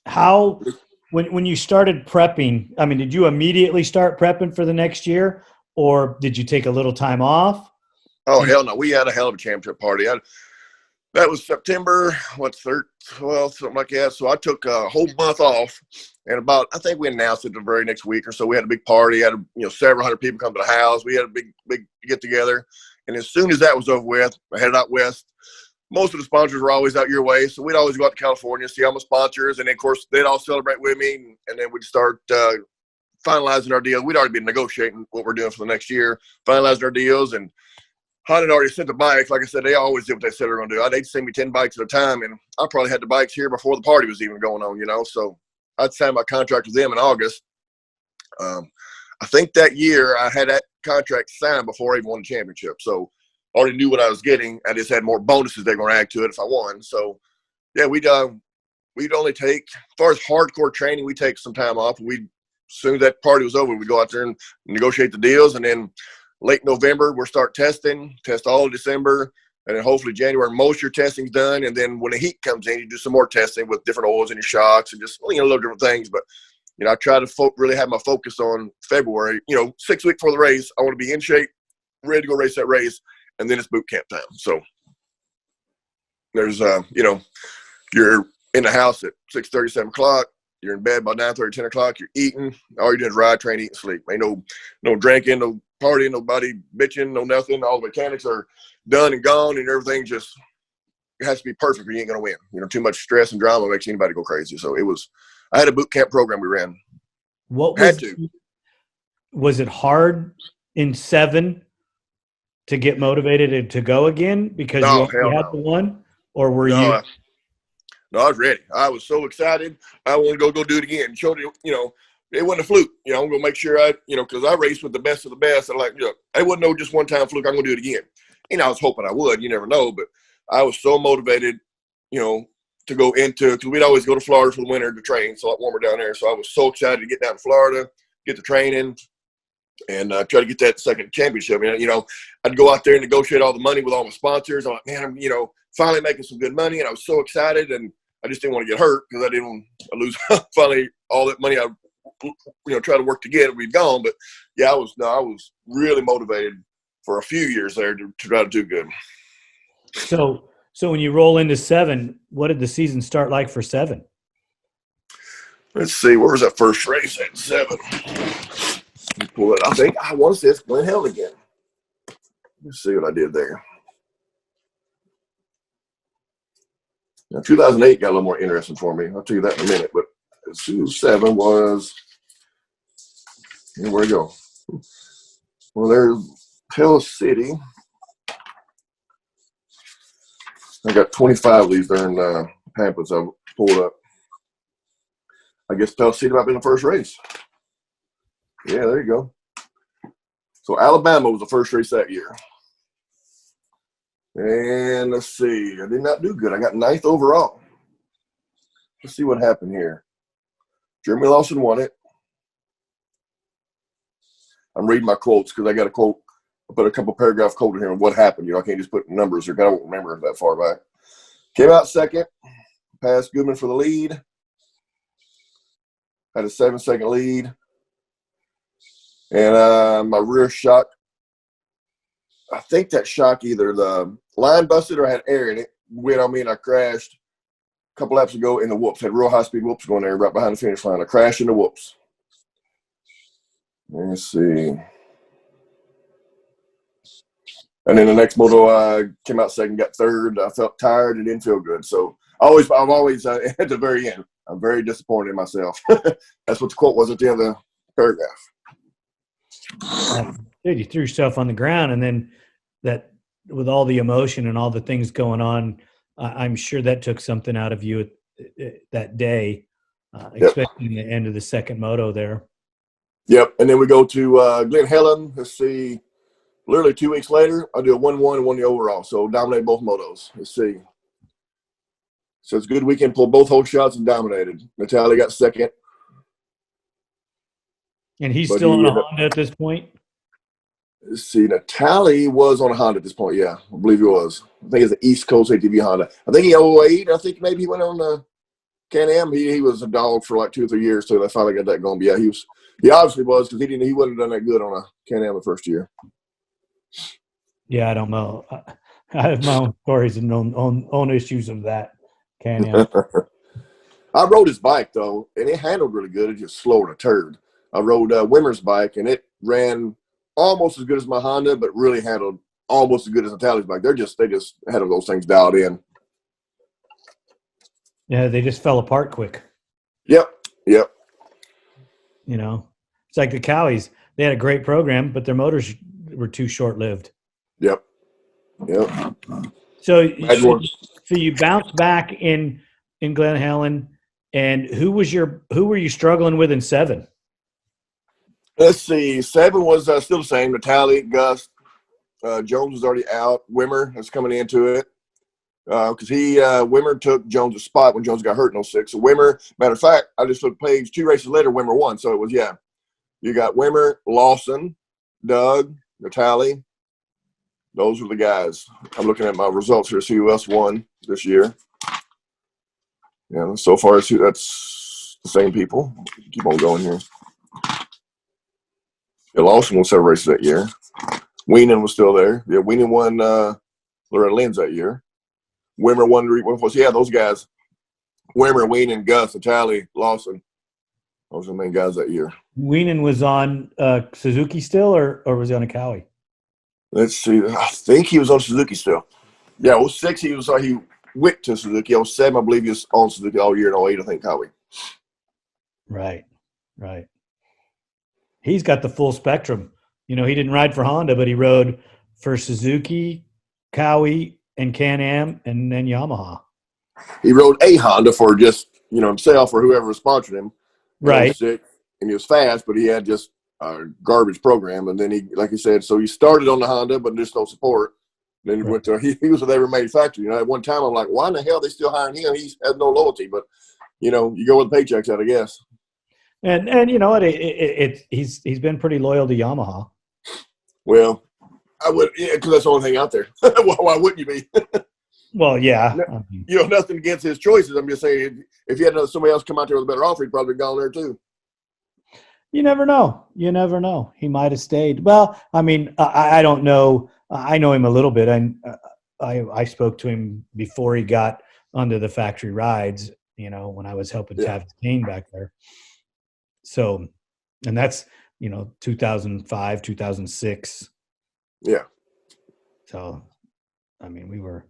How, when you started prepping, I mean, did you immediately start prepping for the next year? Or did you take a little time off? Oh, hell no. We had a hell of a championship party. That was September, 12th, something like that. So I took a whole month off. And I think we announced it the very next week or so. We had a big party. Had several hundred people come to the house. We had a big get together. And as soon as that was over with, I headed out west. Most of the sponsors were always out your way. So we'd always go out to California, see all my sponsors. And then, of course, they'd all celebrate with me. And then we'd start finalizing our deal. We'd already been negotiating what we're doing for the next year, finalizing our deals, and Honda had already sent the bikes. Like I said, they always did what they said they were going to do. They'd send me 10 bikes at a time, and I probably had the bikes here before the party was even going on, So I'd signed my contract with them in August. I think that year I had that contract signed before I even won the championship. So I already knew what I was getting. I just had more bonuses they were going to add to it if I won. So, yeah, we'd only take, as far as hardcore training, we'd take some time off. As soon as that party was over, we'd go out there and negotiate the deals. And then late November, we'll start test all of December. And then hopefully January, most of your testing's done. And then when the heat comes in, you do some more testing with different oils in your shocks and just, little different things. But, I try to really have my focus on February. 6 weeks before the race, I want to be in shape, ready to go race that race. And then it's boot camp time. So there's, you're in the house at 6:30, 7 o'clock. You're in bed by 9:30, 10 o'clock. You're eating. All you're doing is ride, train, eat, and sleep. Ain't no drinking, no partying, nobody bitching, no nothing. All the mechanics are done and gone, and everything just it has to be perfect or you ain't going to win. Too much stress and drama makes anybody go crazy. So I had a boot camp program we ran. was it hard in 7 to get motivated and to go again because you No, already hell had no. the one, or were No, you? no, I was ready. I was so excited. I wanted to go do it again. Showed it, it wasn't a fluke. I'm going to make sure because I raced with the best of the best. I'm like, it wasn't no just one time fluke. I'm going to do it again. I was hoping I would. You never know. But I was so motivated, to go into, because we'd always go to Florida for the winter to train. So it's warmer down there. So I was so excited to get down to Florida, get the training, and try to get that second championship. I'd go out there and negotiate all the money with all my sponsors. I'm like, man, I'm, finally making some good money. And I was so excited, and I just didn't want to get hurt because I didn't want to lose finally all that money I, try to work to get. We'd gone. But yeah, I was really motivated for a few years there to try to do good. So when you roll into 7, what did the season start like for 7? Let's see, where was that first race at 7? Pull it. I think I want to say it's Glen Helen again. Let's see what I did there. Now, 2008 got a little more interesting for me. I'll tell you that in a minute. But 7 was, where we go? Well, there's Pell City. I got 25 of these there in pamphlets I pulled up. I guess Pell City might be the first race. Yeah, there you go. So Alabama was the first race that year. And let's see. I did not do good. I got 9th overall. Let's see what happened here. Jeremy Lawson won it. I'm reading my quotes because I got a quote. I put a couple paragraph quote in here on what happened. I can't just put numbers or I don't remember that far back. Came out second. Passed Goodman for the lead. Had a 7-second lead. And my rear shock, I think that shock either the line busted or had air in it. Went on me and I crashed a couple laps ago in the whoops. Had real high-speed whoops going there right behind the finish line. I crashed in the whoops. Let's see. And then the next moto, I came out second, got 3rd. I felt tired and didn't feel good. So I'm always at the very end, I'm very disappointed in myself. That's what the quote was at the end of the paragraph. Dude, you threw yourself on the ground, and then that, with all the emotion and all the things going on, I'm sure that took something out of you that day, especially in the end of the second moto there. Yep. And then we go to Glen Helen. Let's see. Literally 2 weeks later, I do a 1-1 and won the overall. So dominated both motos. Let's see. So it's a good weekend. Pulled both hole shots and dominated. Natalia got second. And he's still on a Honda at this point? Let's see. Natalia was on a Honda at this point. Yeah, I believe he was. I think it's an East Coast ATV Honda. I think he 08. I think maybe he went on the Can-Am. He was a dog for like 2 or 3 years till they finally got that going. But yeah, he obviously was because he wouldn't have done that good on a Can-Am the first year. Yeah, I don't know. I have my own stories and own issues of that Can-Am. I rode his bike, though, and it handled really good. It just slowed a turd. I rode Wimmer's bike, and it ran almost as good as my Honda, but really handled almost as good as Natalia's bike. They just had those things dialed in. Yeah, they just fell apart quick. Yep. It's like the Cowies. They had a great program, but their motors were too short-lived. Yep. So you bounced back in Glen Helen, and who were you struggling with in 7? Let's see. 7 was still the same. Natalia, Gus, Jones was already out. Wimmer was coming into it because Wimmer took Jones' spot when Jones got hurt in 06. So Wimmer, matter of fact, I just looked page 2 races later, Wimmer won. So it was, you got Wimmer, Lawson, Doug, Natalia. Those were the guys. I'm looking at my results here to see who else won this year. Yeah, so far that's the same people. Keep on going here. Yeah, Lawson won 7 races that year. Weenan was still there. Yeah, Weenan won Loretta Lynn's that year. Wimmer won. Yeah, those guys. Wimmer, Weenan, Gus, Natalia, Lawson. Those are the main guys that year. Weenan was on Suzuki still, or was he on a Cowie? Let's see. I think he was on Suzuki still. Yeah, 06 he went to Suzuki. 07, I believe he was on Suzuki all year. In 08, I think Cowie. Right. he's got the full spectrum. He didn't ride for Honda, but he rode for Suzuki, Cowie, and Can-Am, and then Yamaha. He rode a Honda for just, himself or whoever was sponsoring him. Right. '06, and he was fast, but he had just a garbage program. And then he, like you said, so he started on the Honda, but just no support. Then he went to, he was with every manufacturer. At one time I'm like, why in the hell are they still hiring him? He has no loyalty, but you go with the paychecks out, I guess. And you know what? He's been pretty loyal to Yamaha. Well, I would, because that's the only thing out there. Why wouldn't you be? Well, yeah. Nothing against his choices. I'm just saying, if he had somebody else come out there with a better offer, he'd probably gone there too. You never know. He might have stayed. Well, I mean, I don't know. I know him a little bit. I spoke to him before he got onto the factory rides, when I was helping Tavis Kane back there. So, and that's, 2005, 2006. Yeah. So, I mean,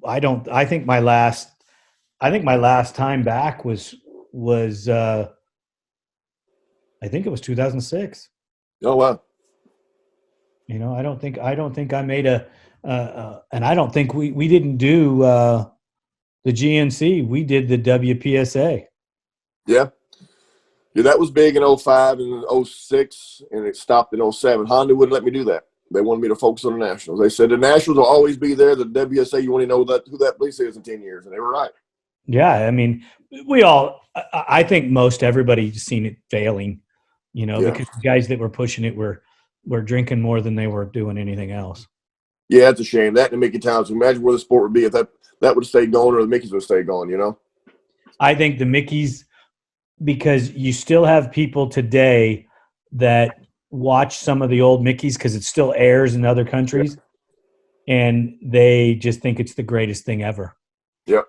I think my last time back was I think it was 2006. Oh, wow. I don't think I made and I don't think we didn't do the GNC. We did the WPSA. Yeah. Yeah, that was big in 05 and 06, and it stopped in 07. Honda wouldn't let me do that. They wanted me to focus on the Nationals. They said the Nationals will always be there. The WSA, you want to know who that place is in 10 years, and they were right. Yeah, I mean, I think most everybody's seen it failing, because the guys that were pushing it were drinking more than they were doing anything else. Yeah, it's a shame. That and the Mickey Towns. Imagine where the sport would be if that would have stayed going or the Mickeys would have stayed going, I think the Mickeys, because you still have people today that watch some of the old Mickeys because it still airs in other countries, and they just think it's the greatest thing ever. Yep.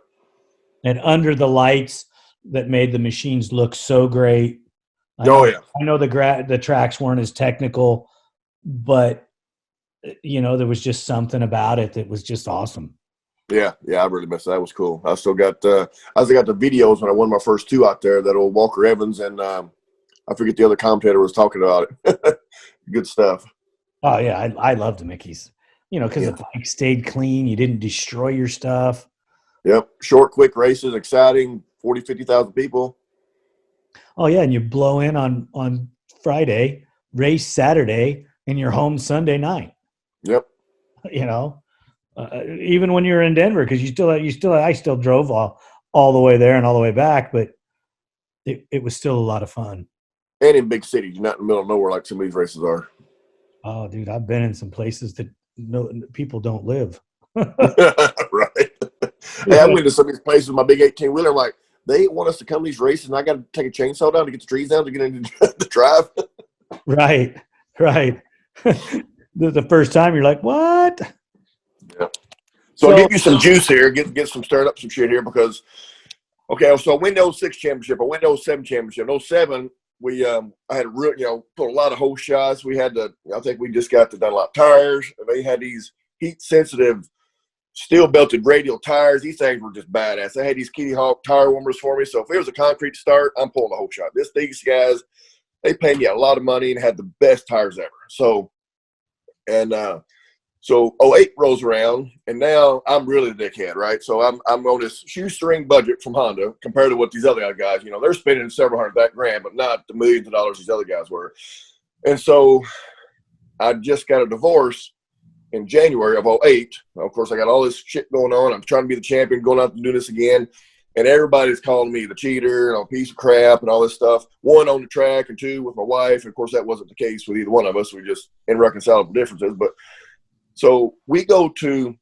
And under the lights that made the machines look so great. I know the tracks weren't as technical, but there was just something about it that was just awesome. Yeah, I really missed that. That was cool. I still got the videos when I won my first two out there. That old Walker Evans and I forget the other commentator was talking about it. Good stuff. Oh yeah, I love the Mickeys. Because the bike stayed clean. You didn't destroy your stuff. Yep, short, quick races, exciting. 40, 50,000 people. Oh yeah, and you blow in on Friday, race Saturday, and you're home Sunday night. Yep. Even when you're in Denver, because I still drove all the way there and all the way back, but it was still a lot of fun. And in big cities, not in the middle of nowhere like some of these races are. Oh, dude, I've been in some places that people don't live. Right. Hey, I went to some of these places with my big 18-wheeler. I'm like, they want us to come to these races, and I got to take a chainsaw down to get the trees down to get into the drive. Right. The first time you're like, what? Yeah. So I'll give you some juice here, get some stirred up some shit here because, so I win the 06 championship. I win the 07 championship. In 07, we I had put a lot of hole shots. We had I think we just got to Dunlop tires. They had these heat sensitive steel belted radial tires. These things were just badass. They had these Kitty Hawk tire warmers for me. So if it was a concrete start, I'm pulling the whole shot. These guys, they paid me a lot of money and had the best tires ever. So 08 rolls around, and now I'm really the dickhead, right? So I'm on this shoestring budget from Honda compared to what these other guys, they're spending several $100,000, but not the millions of dollars these other guys were. And so I just got a divorce in January of 08. Of course, I got all this shit going on. I'm trying to be the champion, going out to do this again. And everybody's calling me the cheater and a piece of crap and all this stuff. One, on the track, and two, with my wife. And of course, that wasn't the case with either one of us. We just irreconcilable differences. But so we go to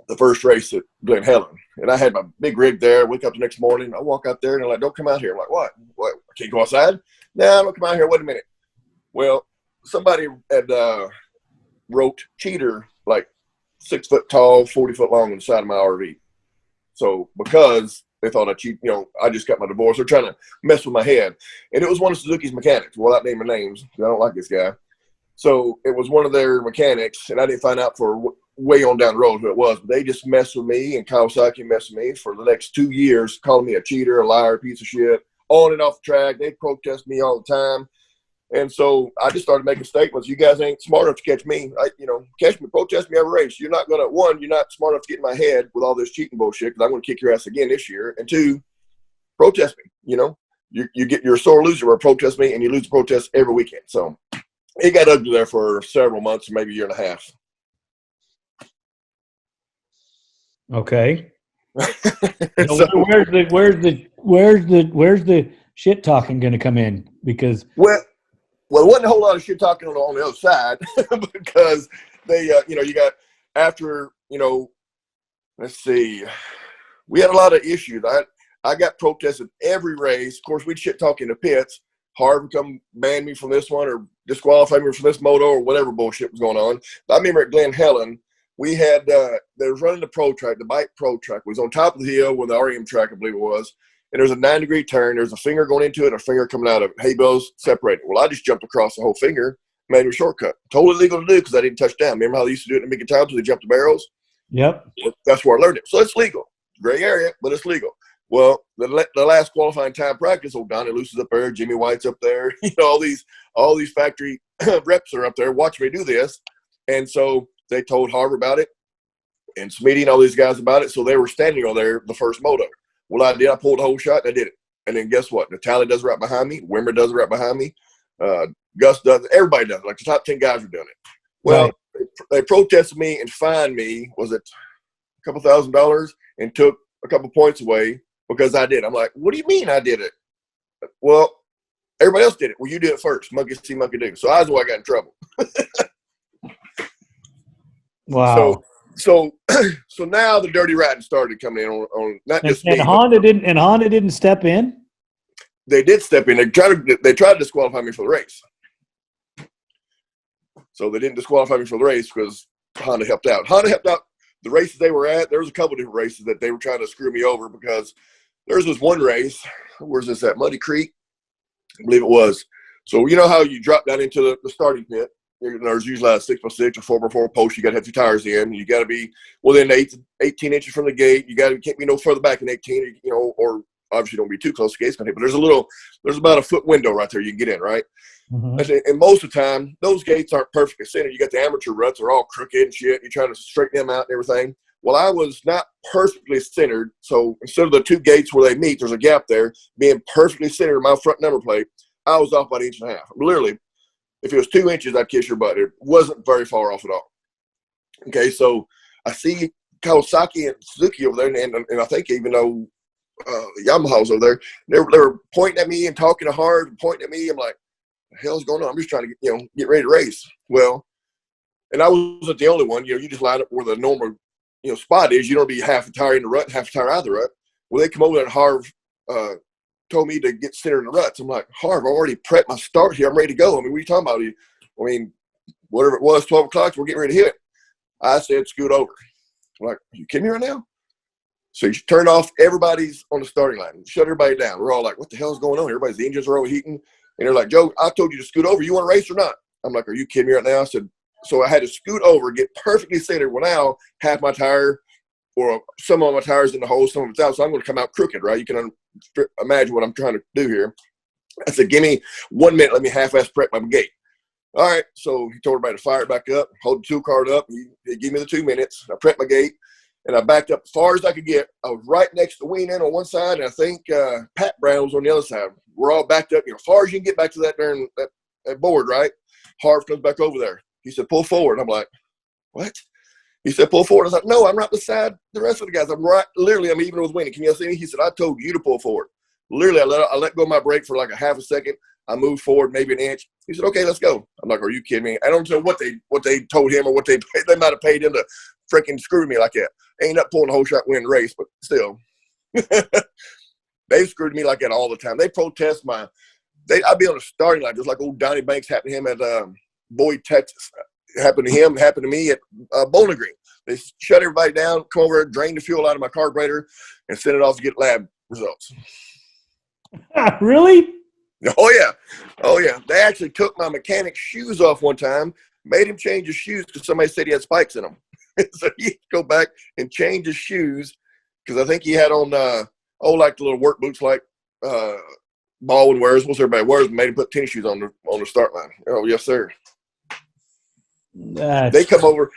the first race at Glen Helen. And I had my big rig there. Wake up the next morning. I walk out there and they're like, don't come out here. I'm like, what? I can't go outside? No, don't come out here. Wait a minute. Well, somebody had wrote cheater like 6 foot tall, 40 foot long on the side of my RV. So because they thought I cheat, I just got my divorce. They're trying to mess with my head. And it was one of Suzuki's mechanics, without naming names. I don't like this guy. So it was one of their mechanics, and I didn't find out for way on down the road who it was. But they just messed with me, and Kawasaki messed with me for the next 2 years, calling me a cheater, a liar, a piece of shit, on and off the track. They protest me all the time. And so I just started making statements. You guys ain't smart enough to catch me. Catch me, protest me every race. You're not going to, one, you're not smart enough to get in my head with all this cheating bullshit because I'm going to kick your ass again this year. And two, protest me. You're a sore loser or protest me, and you lose the protest every weekend. So it got ugly there for several months, maybe a year and a half. Okay. So, where's the shit talking going to come in? Because well, there wasn't a whole lot of shit talking on the other side because they, you got after, let's see, we had a lot of issues. I got protested every race. Of course, we'd shit talk in the pits. Harv would come ban me from this one or disqualify me from this moto or whatever bullshit was going on. But I remember at Glen Helen, we had, they was running the pro track, the bike pro track. It was on top of the hill with the REM track, I believe it was. And there's a 9-degree turn. There's a finger going into it and a finger coming out of it. Hay bales separated. Well, I just jumped across the whole finger, made a shortcut. Totally legal to do because I didn't touch down. Remember how they used to do it in the big times where they jumped the barrels? Yep. That's where I learned it. So it's legal. Gray area, but it's legal. Well, the last qualifying time practice, old Donnie Luce is up there, Jimmy White's up there. All these factory reps are up there watching me do this. And so they told Harvard about it and Smitty and all these guys about it. So they were standing on there the first moto. Well, I did. I pulled the whole shot and I did it. And then guess what? Natalia does it right behind me. Wimmer does it right behind me. Gus does it. Everybody does it. Like the top 10 guys are doing it. Well, right. They protested me and fined me. Was it a couple $1,000 and took a couple points away because I did. I'm like, what do you mean I did it? Well, everybody else did it. Well, you did it first. Monkey see, monkey do. So I was the one I got in trouble. Wow. So now the dirty riding started coming in on not just me. Honda didn't step in. They did step in. They tried to disqualify me for the race. So they didn't disqualify me for the race because Honda helped out. Honda helped out the races they were at. There was a couple different races that they were trying to screw me over because there's this one race. Where's this at? Muddy Creek, I believe it was. So you know how you drop down into the starting pit. There's usually a 6x6 or 4x4 post. You got to have your tires in. You got to be within 18 inches from the gate. Can't be no further back than 18. Or obviously don't be too close to the gates. But there's about a foot window right there you can get in, right? Mm-hmm. And most of the time, those gates aren't perfectly centered. You got the amateur ruts are all crooked and shit. You're trying to straighten them out and everything. Well, I was not perfectly centered. So instead of the two gates where they meet, there's a gap there. Being perfectly centered in my front number plate, I was off by an inch and a half. Literally. If it was 2 inches, I'd kiss your butt. It wasn't very far off at all. Okay, so I see Kawasaki and Suzuki over there, and I think even though Yamaha's over there, they were pointing at me and talking hard and pointing at me. I'm like, what the hell's going on? I'm just trying to get ready to race. Well, and I wasn't the only one. You just line up where the normal spot is. You don't be half a tire in the rut and half a tire out of the rut. Well, they come over there and Harv told me to get centered in the ruts. I'm like, Harv, I already prepped my start here. I'm ready to go. I mean, what are you talking about? I mean, whatever it was, 12 o'clock, we're getting ready to hit. I said, scoot over. I'm like, are you kidding me right now? So you turned off everybody's on the starting line. Shut everybody down. We're all like, what the hell is going on? Everybody's engines are overheating. And they're like, Joe, I told you to scoot over. You want to race or not? I'm like, are you kidding me right now? I said, so I had to scoot over, get perfectly centered. Well, now half my tire or some of my tires in the hole, some of it's out. So I'm going to come out crooked, right? You can imagine what I'm trying to do here. I said, give me 1 minute. Let me half-ass prep my gate. All right. So he told everybody to fire it back up, hold the tool card up. He gave me the 2 minutes. I prepped my gate, and I backed up as far as I could get. I was right next to Ween on one side, and I think Pat Brown was on the other side. We're all backed up, as far as you can get back to that board, right? Harv comes back over there. He said, pull forward. I'm like, what? He said, pull forward. I was like, no, I'm right beside the rest of the guys. I'm even with Winnie. Can you see me? He said, I told you to pull forward. Literally, I let go of my brake for like a half a second. I moved forward maybe an inch. He said, okay, let's go. I'm like, are you kidding me? I don't know what they told him or what they might have paid him to freaking screw me like that. Ain't up pulling the whole shot, win the race, but still. They've screwed me like that all the time. They protest I'd be on the starting line, just like old Donnie Banks happened to him at Boyd, Texas. It happened to him, happened to me at Bowling Green. They shut everybody down, come over, drain the fuel out of my carburetor, and send it off to get lab results. Really? Oh, yeah. They actually took my mechanic's shoes off one time, made him change his shoes because somebody said he had spikes in them. So he had to go back and change his shoes because I think he had on, like the little work boots like Baldwin wears, most everybody wears, made him put tennis shoes on the start line. Oh, yes, sir. They come over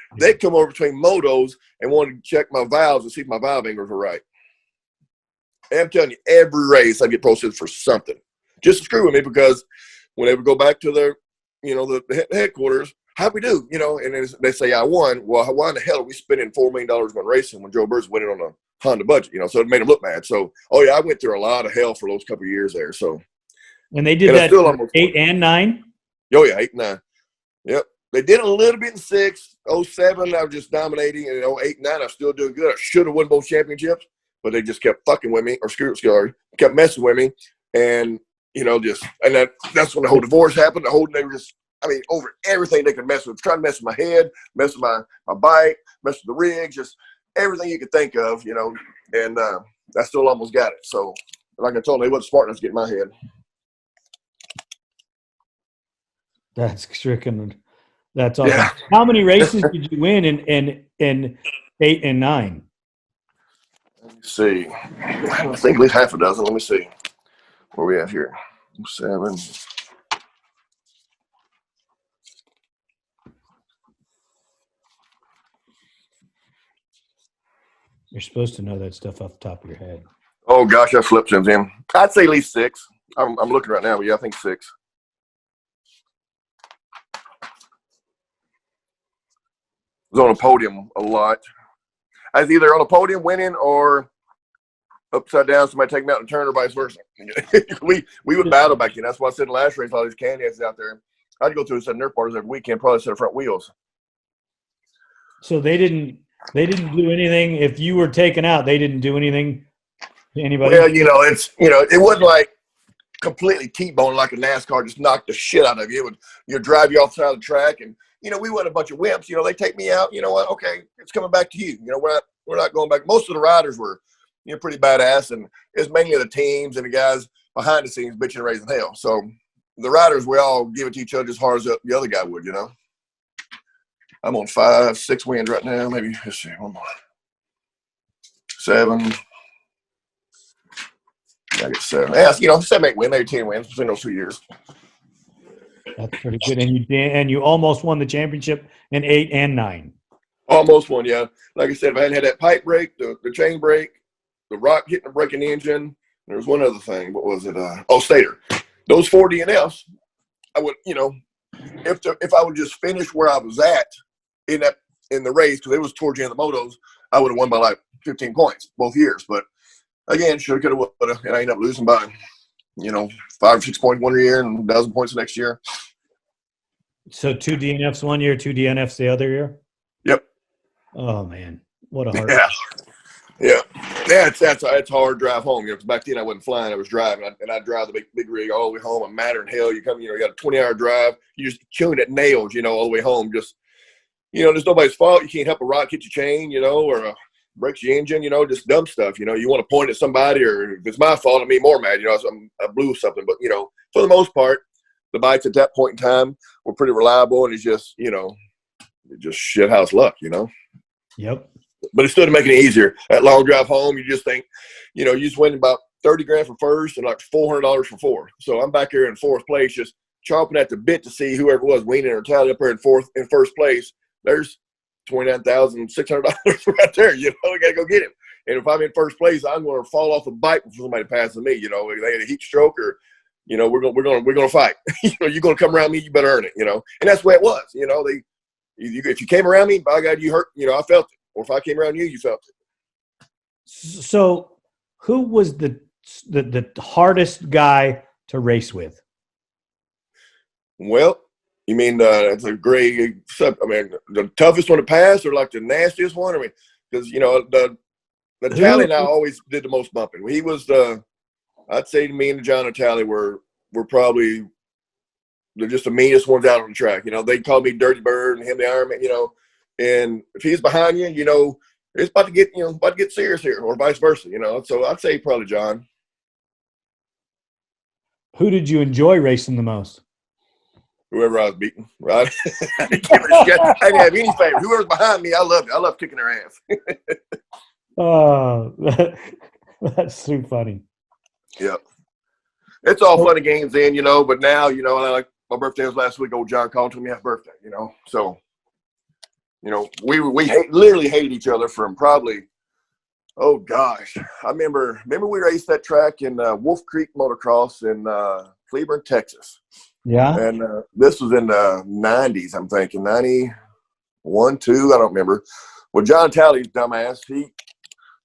between motos and wanted to check my valves and see if my valve angles were right. And I'm telling you, every race I get posted for something. Just to screw with me, because when they would go back to their, the headquarters, how'd we do? And they say I won. Well, why in the hell are we spending $4 million on racing when Joe Byrd's winning on a Honda budget? So it made them look bad. So, oh yeah, I went through a lot of hell for those couple of years there. So, and they did that 8 and 9. Oh yeah, 8 and 9. Yep, they did a little bit in 6. 07, I was just dominating, and 08 and 9, I was still doing good. I should have won both championships, but they just kept fucking with me, or kept messing with me, and that's when the whole divorce happened. They were just, over everything they could mess with, trying to mess with my head, mess with my bike, mess with the rig, just everything you could think of, and I still almost got it. So, like I told them, they wasn't smart enough to get in my head. That's stricken. That's awesome. Yeah. How many races did you win in 8 and 9? Let me see. I think at least half a dozen. Let me see. Where are we at here? 7. You're supposed to know that stuff off the top of your head. Oh gosh, I flipped them in. I'd say at least 6. I'm looking right now, but yeah, I think 6. I was on a podium a lot. I was either on a podium winning or upside down, somebody take me out and turn, or vice versa. we would battle back then. That's why I said in the last race, all these candy heads out there. I'd go through a set of nerf bars every weekend, probably a set of front wheels. So they didn't do anything. If you were taken out, they didn't do anything to anybody? Well, it wasn't like completely T-bone like a NASCAR, just knocked the shit out of you. It would drive you off the side of the track, and we weren't a bunch of wimps. They take me out. You know what? Okay, it's coming back to you. We're not going back. Most of the riders were, pretty badass, and it's mainly the teams and the guys behind the scenes bitching and raising hell. So the riders, we all give it to each other as hard as the other guy would. I'm on 5, 6 wins right now. Maybe let's see, one more. 7. I get 7. Yeah, 7, 8 wins, maybe 10 wins between those 2 years. That's pretty good. And you almost won the championship in 8 and 9. Almost won, yeah. Like I said, if I hadn't had that pipe break, the chain break, the rock hitting the braking engine, there was one other thing. What was it? Stator. Those 4 DNFs, I would, if I would just finish where I was at in the race, because it was towards the end of the motos, I would have won by like 15 points both years. But again, should have, could have, would have, and I ended up losing by 5 or 6 points one year and a dozen points the next year. So 2 DNFs one year, 2 DNFs the other year? Yep. Oh man, what a hard. Yeah. It's hard to drive home. Because back then I wasn't flying, I was driving, and I'd drive the big rig all the way home. I'm madder than hell. You come, you got a 20-hour drive. You just chewing at nails, all the way home. Just, there's nobody's fault. You can't help a rock hit your chain, or breaks your engine, just dumb stuff. You want to point at somebody, or if it's my fault, I'm even more mad. I blew something. But for the most part, the bikes at that point in time were pretty reliable, and it's just, just shit house luck, Yep. But it still to make it easier. That long drive home, you just think, you just win about $30,000 for first and like $400 for fourth. So I'm back here in 4th place, just chomping at the bit to see whoever was winning or tallied up there in first place. There's $29,600 right there. We got to go get him. And if I'm in first place, I'm going to fall off the bike before somebody passes me. If they had a heat stroke, or we're going to fight. You're going to come around me, you better earn it. And that's the way it was. If you came around me, by God, you hurt. I felt it. Or if I came around you, you felt it. So, who was the hardest guy to race with? Well, you mean it's a great sub? The toughest one to pass, or like the nastiest one? Because the Italian I always did the most bumping. He was I'd say me and John Itali were probably just the meanest ones out on the track. They called me Dirty Bird and him the Iron Man. And if he's behind you, it's about to get serious here, or vice versa. So I'd say probably John. Who did you enjoy racing the most? Whoever I was beating, right? I didn't have any favor. Whoever's behind me, I loved it. I loved kicking their ass. Oh, that's too funny. Yep. it's all fun and games then, but now, like my birthday was last week, old John called to me happy birthday, so, we literally hated each other from probably, oh gosh, I remember we raced that track in Wolf Creek Motocross in Cleburne, Texas. Yeah. And this was in the 90s, I'm thinking, 91, 2, I don't remember. Well, John Talley's dumbass, he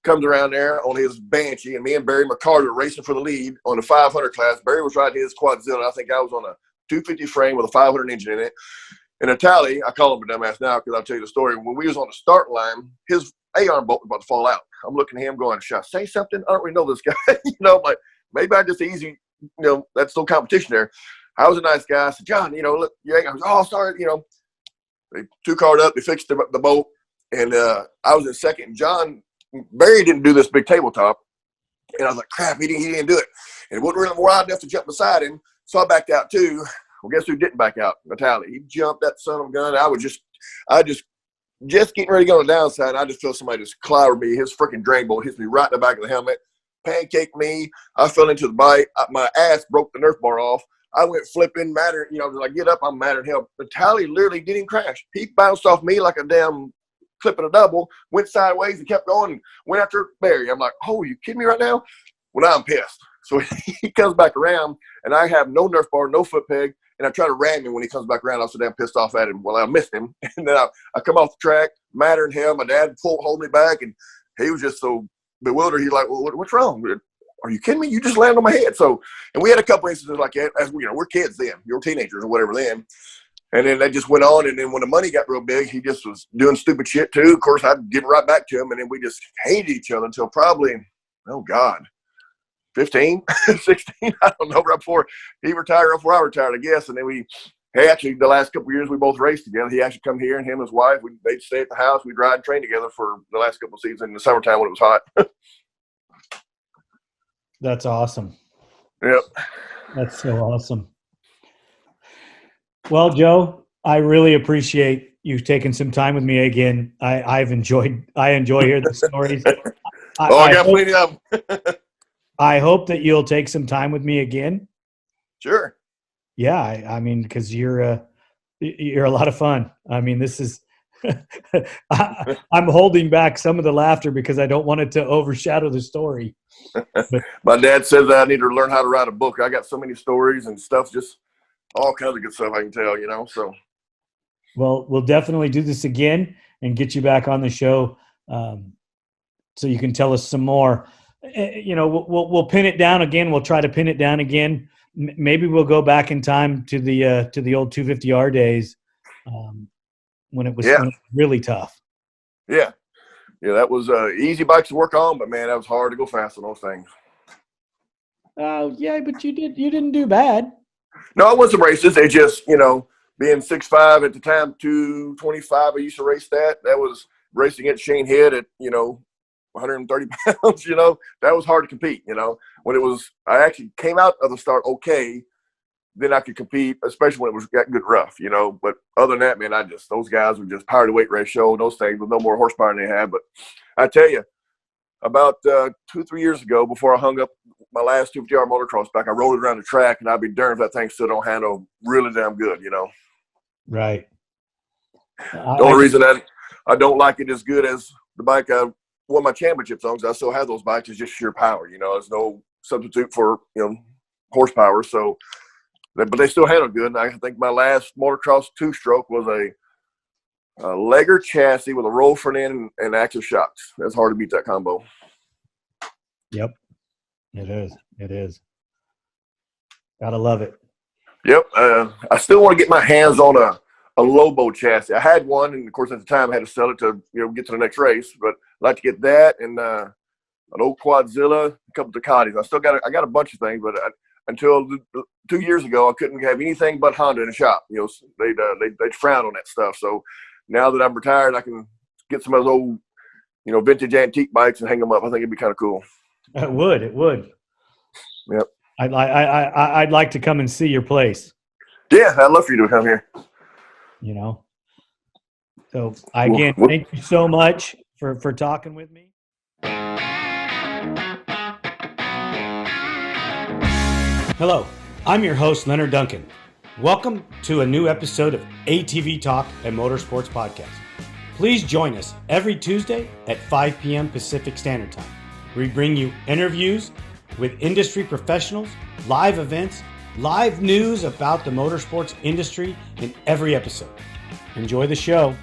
comes around there on his Banshee, and me and Barry McCarter were racing for the lead on the 500 class. Barry was riding his Quadzilla. I think I was on a 250 frame with a 500 engine in it. And Talley, I call him a dumbass now because I'll tell you the story. When we was on the start line, his A-arm bolt was about to fall out. I'm looking at him going, should I say something? I don't really know this guy. Like, maybe I just easy, that's no competition there. I was a nice guy. I said, John, look, I was, oh, sorry, They two-carred up. They fixed the boat. And I was in second. And Barry didn't do this big tabletop. And I was like, crap, he didn't do it. And it wasn't really wide enough to jump beside him. So I backed out too. Well, guess who didn't back out? Natalie. He jumped that son of a gun. I just getting ready to go on the downside. And I just feel somebody just clobbered me. His freaking drain bolt hits me right in the back of the helmet. Pancaked me. I fell into the bike. My ass broke the Nerf bar off. I went flipping, matter, like get up, I'm mad at him. Natalie literally didn't crash. He bounced off me like a damn clipping a double, went sideways and kept going, and went after Barry. I'm like, oh, you kidding me right now? Well, now I'm pissed. So he comes back around, and I have no Nerf bar, no foot peg, and I try to ram him when he comes back around. I was so damn pissed off at him. Well, I missed him. And then I come off the track, Matter and him. My dad hold me back, and he was just so bewildered. He's like, well, what's wrong? Are you kidding me? You just landed on my head. So, and we had a couple instances like that. As we're kids then. You're teenagers or whatever then. And then that just went on. And then when the money got real big, he just was doing stupid shit too. Of course, I'd give it right back to him. And then we just hated each other until probably, oh God, 15, 16, I don't know, right before he retired, right before I retired, I guess. And then actually, the last couple of years, we both raced together. He actually come here, and him and his wife, they'd stay at the house. We'd ride and train together for the last couple of seasons in the summertime when it was hot. That's awesome. Yep. That's so awesome. Well, Joe, I really appreciate you taking some time with me again. I enjoy hearing the stories. I got plenty of them. I hope that you'll take some time with me again. Sure. Yeah, I mean, because you're a lot of fun. I mean, this is I'm holding back some of the laughter because I don't want it to overshadow the story. My dad says I need to learn how to write a book. I got so many stories and stuff, just all kinds of good stuff I can tell, so. Well, we'll definitely do this again and get you back on the show so you can tell us some more. We'll pin it down again. We'll try to pin it down again. Maybe we'll go back in time to the old 250R days when it was really tough. Yeah. Yeah, that was easy bikes to work on, but man, that was hard to go fast on those things. Yeah, but you didn't do bad. No, I won some races. They just, being 6'5" at the time, 225, I used to race that. That was racing at Shane Head at, 130 pounds, that was hard to compete, when I actually came out of the start okay, then I could compete, especially when it was got good rough, but other than that, man, those guys were just power to weight ratio, those things with no more horsepower than they had. But I tell you, about 2-3 years ago, before I hung up my last 250R motocross bike, I rolled it around the track, and I'd be darned if that thing stood on handle really damn good, Right. The only reason I don't like it as good as the bike I won my championships on, because I still have those bikes, is just sheer power. There's no substitute for horsepower. So, but they still handle good. And I think my last motocross two-stroke was a Legger chassis with a roll front end and active shocks. That's hard to beat that combo. Yep, it is. It is. Gotta love it. Yep. I still want to get my hands on a Lobo chassis. I had one, and of course at the time I had to sell it to get to the next race. But I'd like to get that and an old Quadzilla, a couple Ducatis. I got a bunch of things, but until 2 years ago, I couldn't have anything but Honda in the shop. They'd frown on that stuff. So now that I'm retired, I can get some of those old, vintage antique bikes and hang them up. I think it'd be kind of cool. It would. Yep. I'd like to come and see your place. Yeah, I'd love for you to come here. So again, thank you so much for talking with me. Hello, I'm your host, Leonard Duncan. Welcome to a new episode of ATV TALK and Motorsports Podcast. Please join us every Tuesday at 5 p.m. Pacific Standard Time. We bring you interviews with industry professionals, live events, live news about the motorsports industry in every episode. Enjoy the show.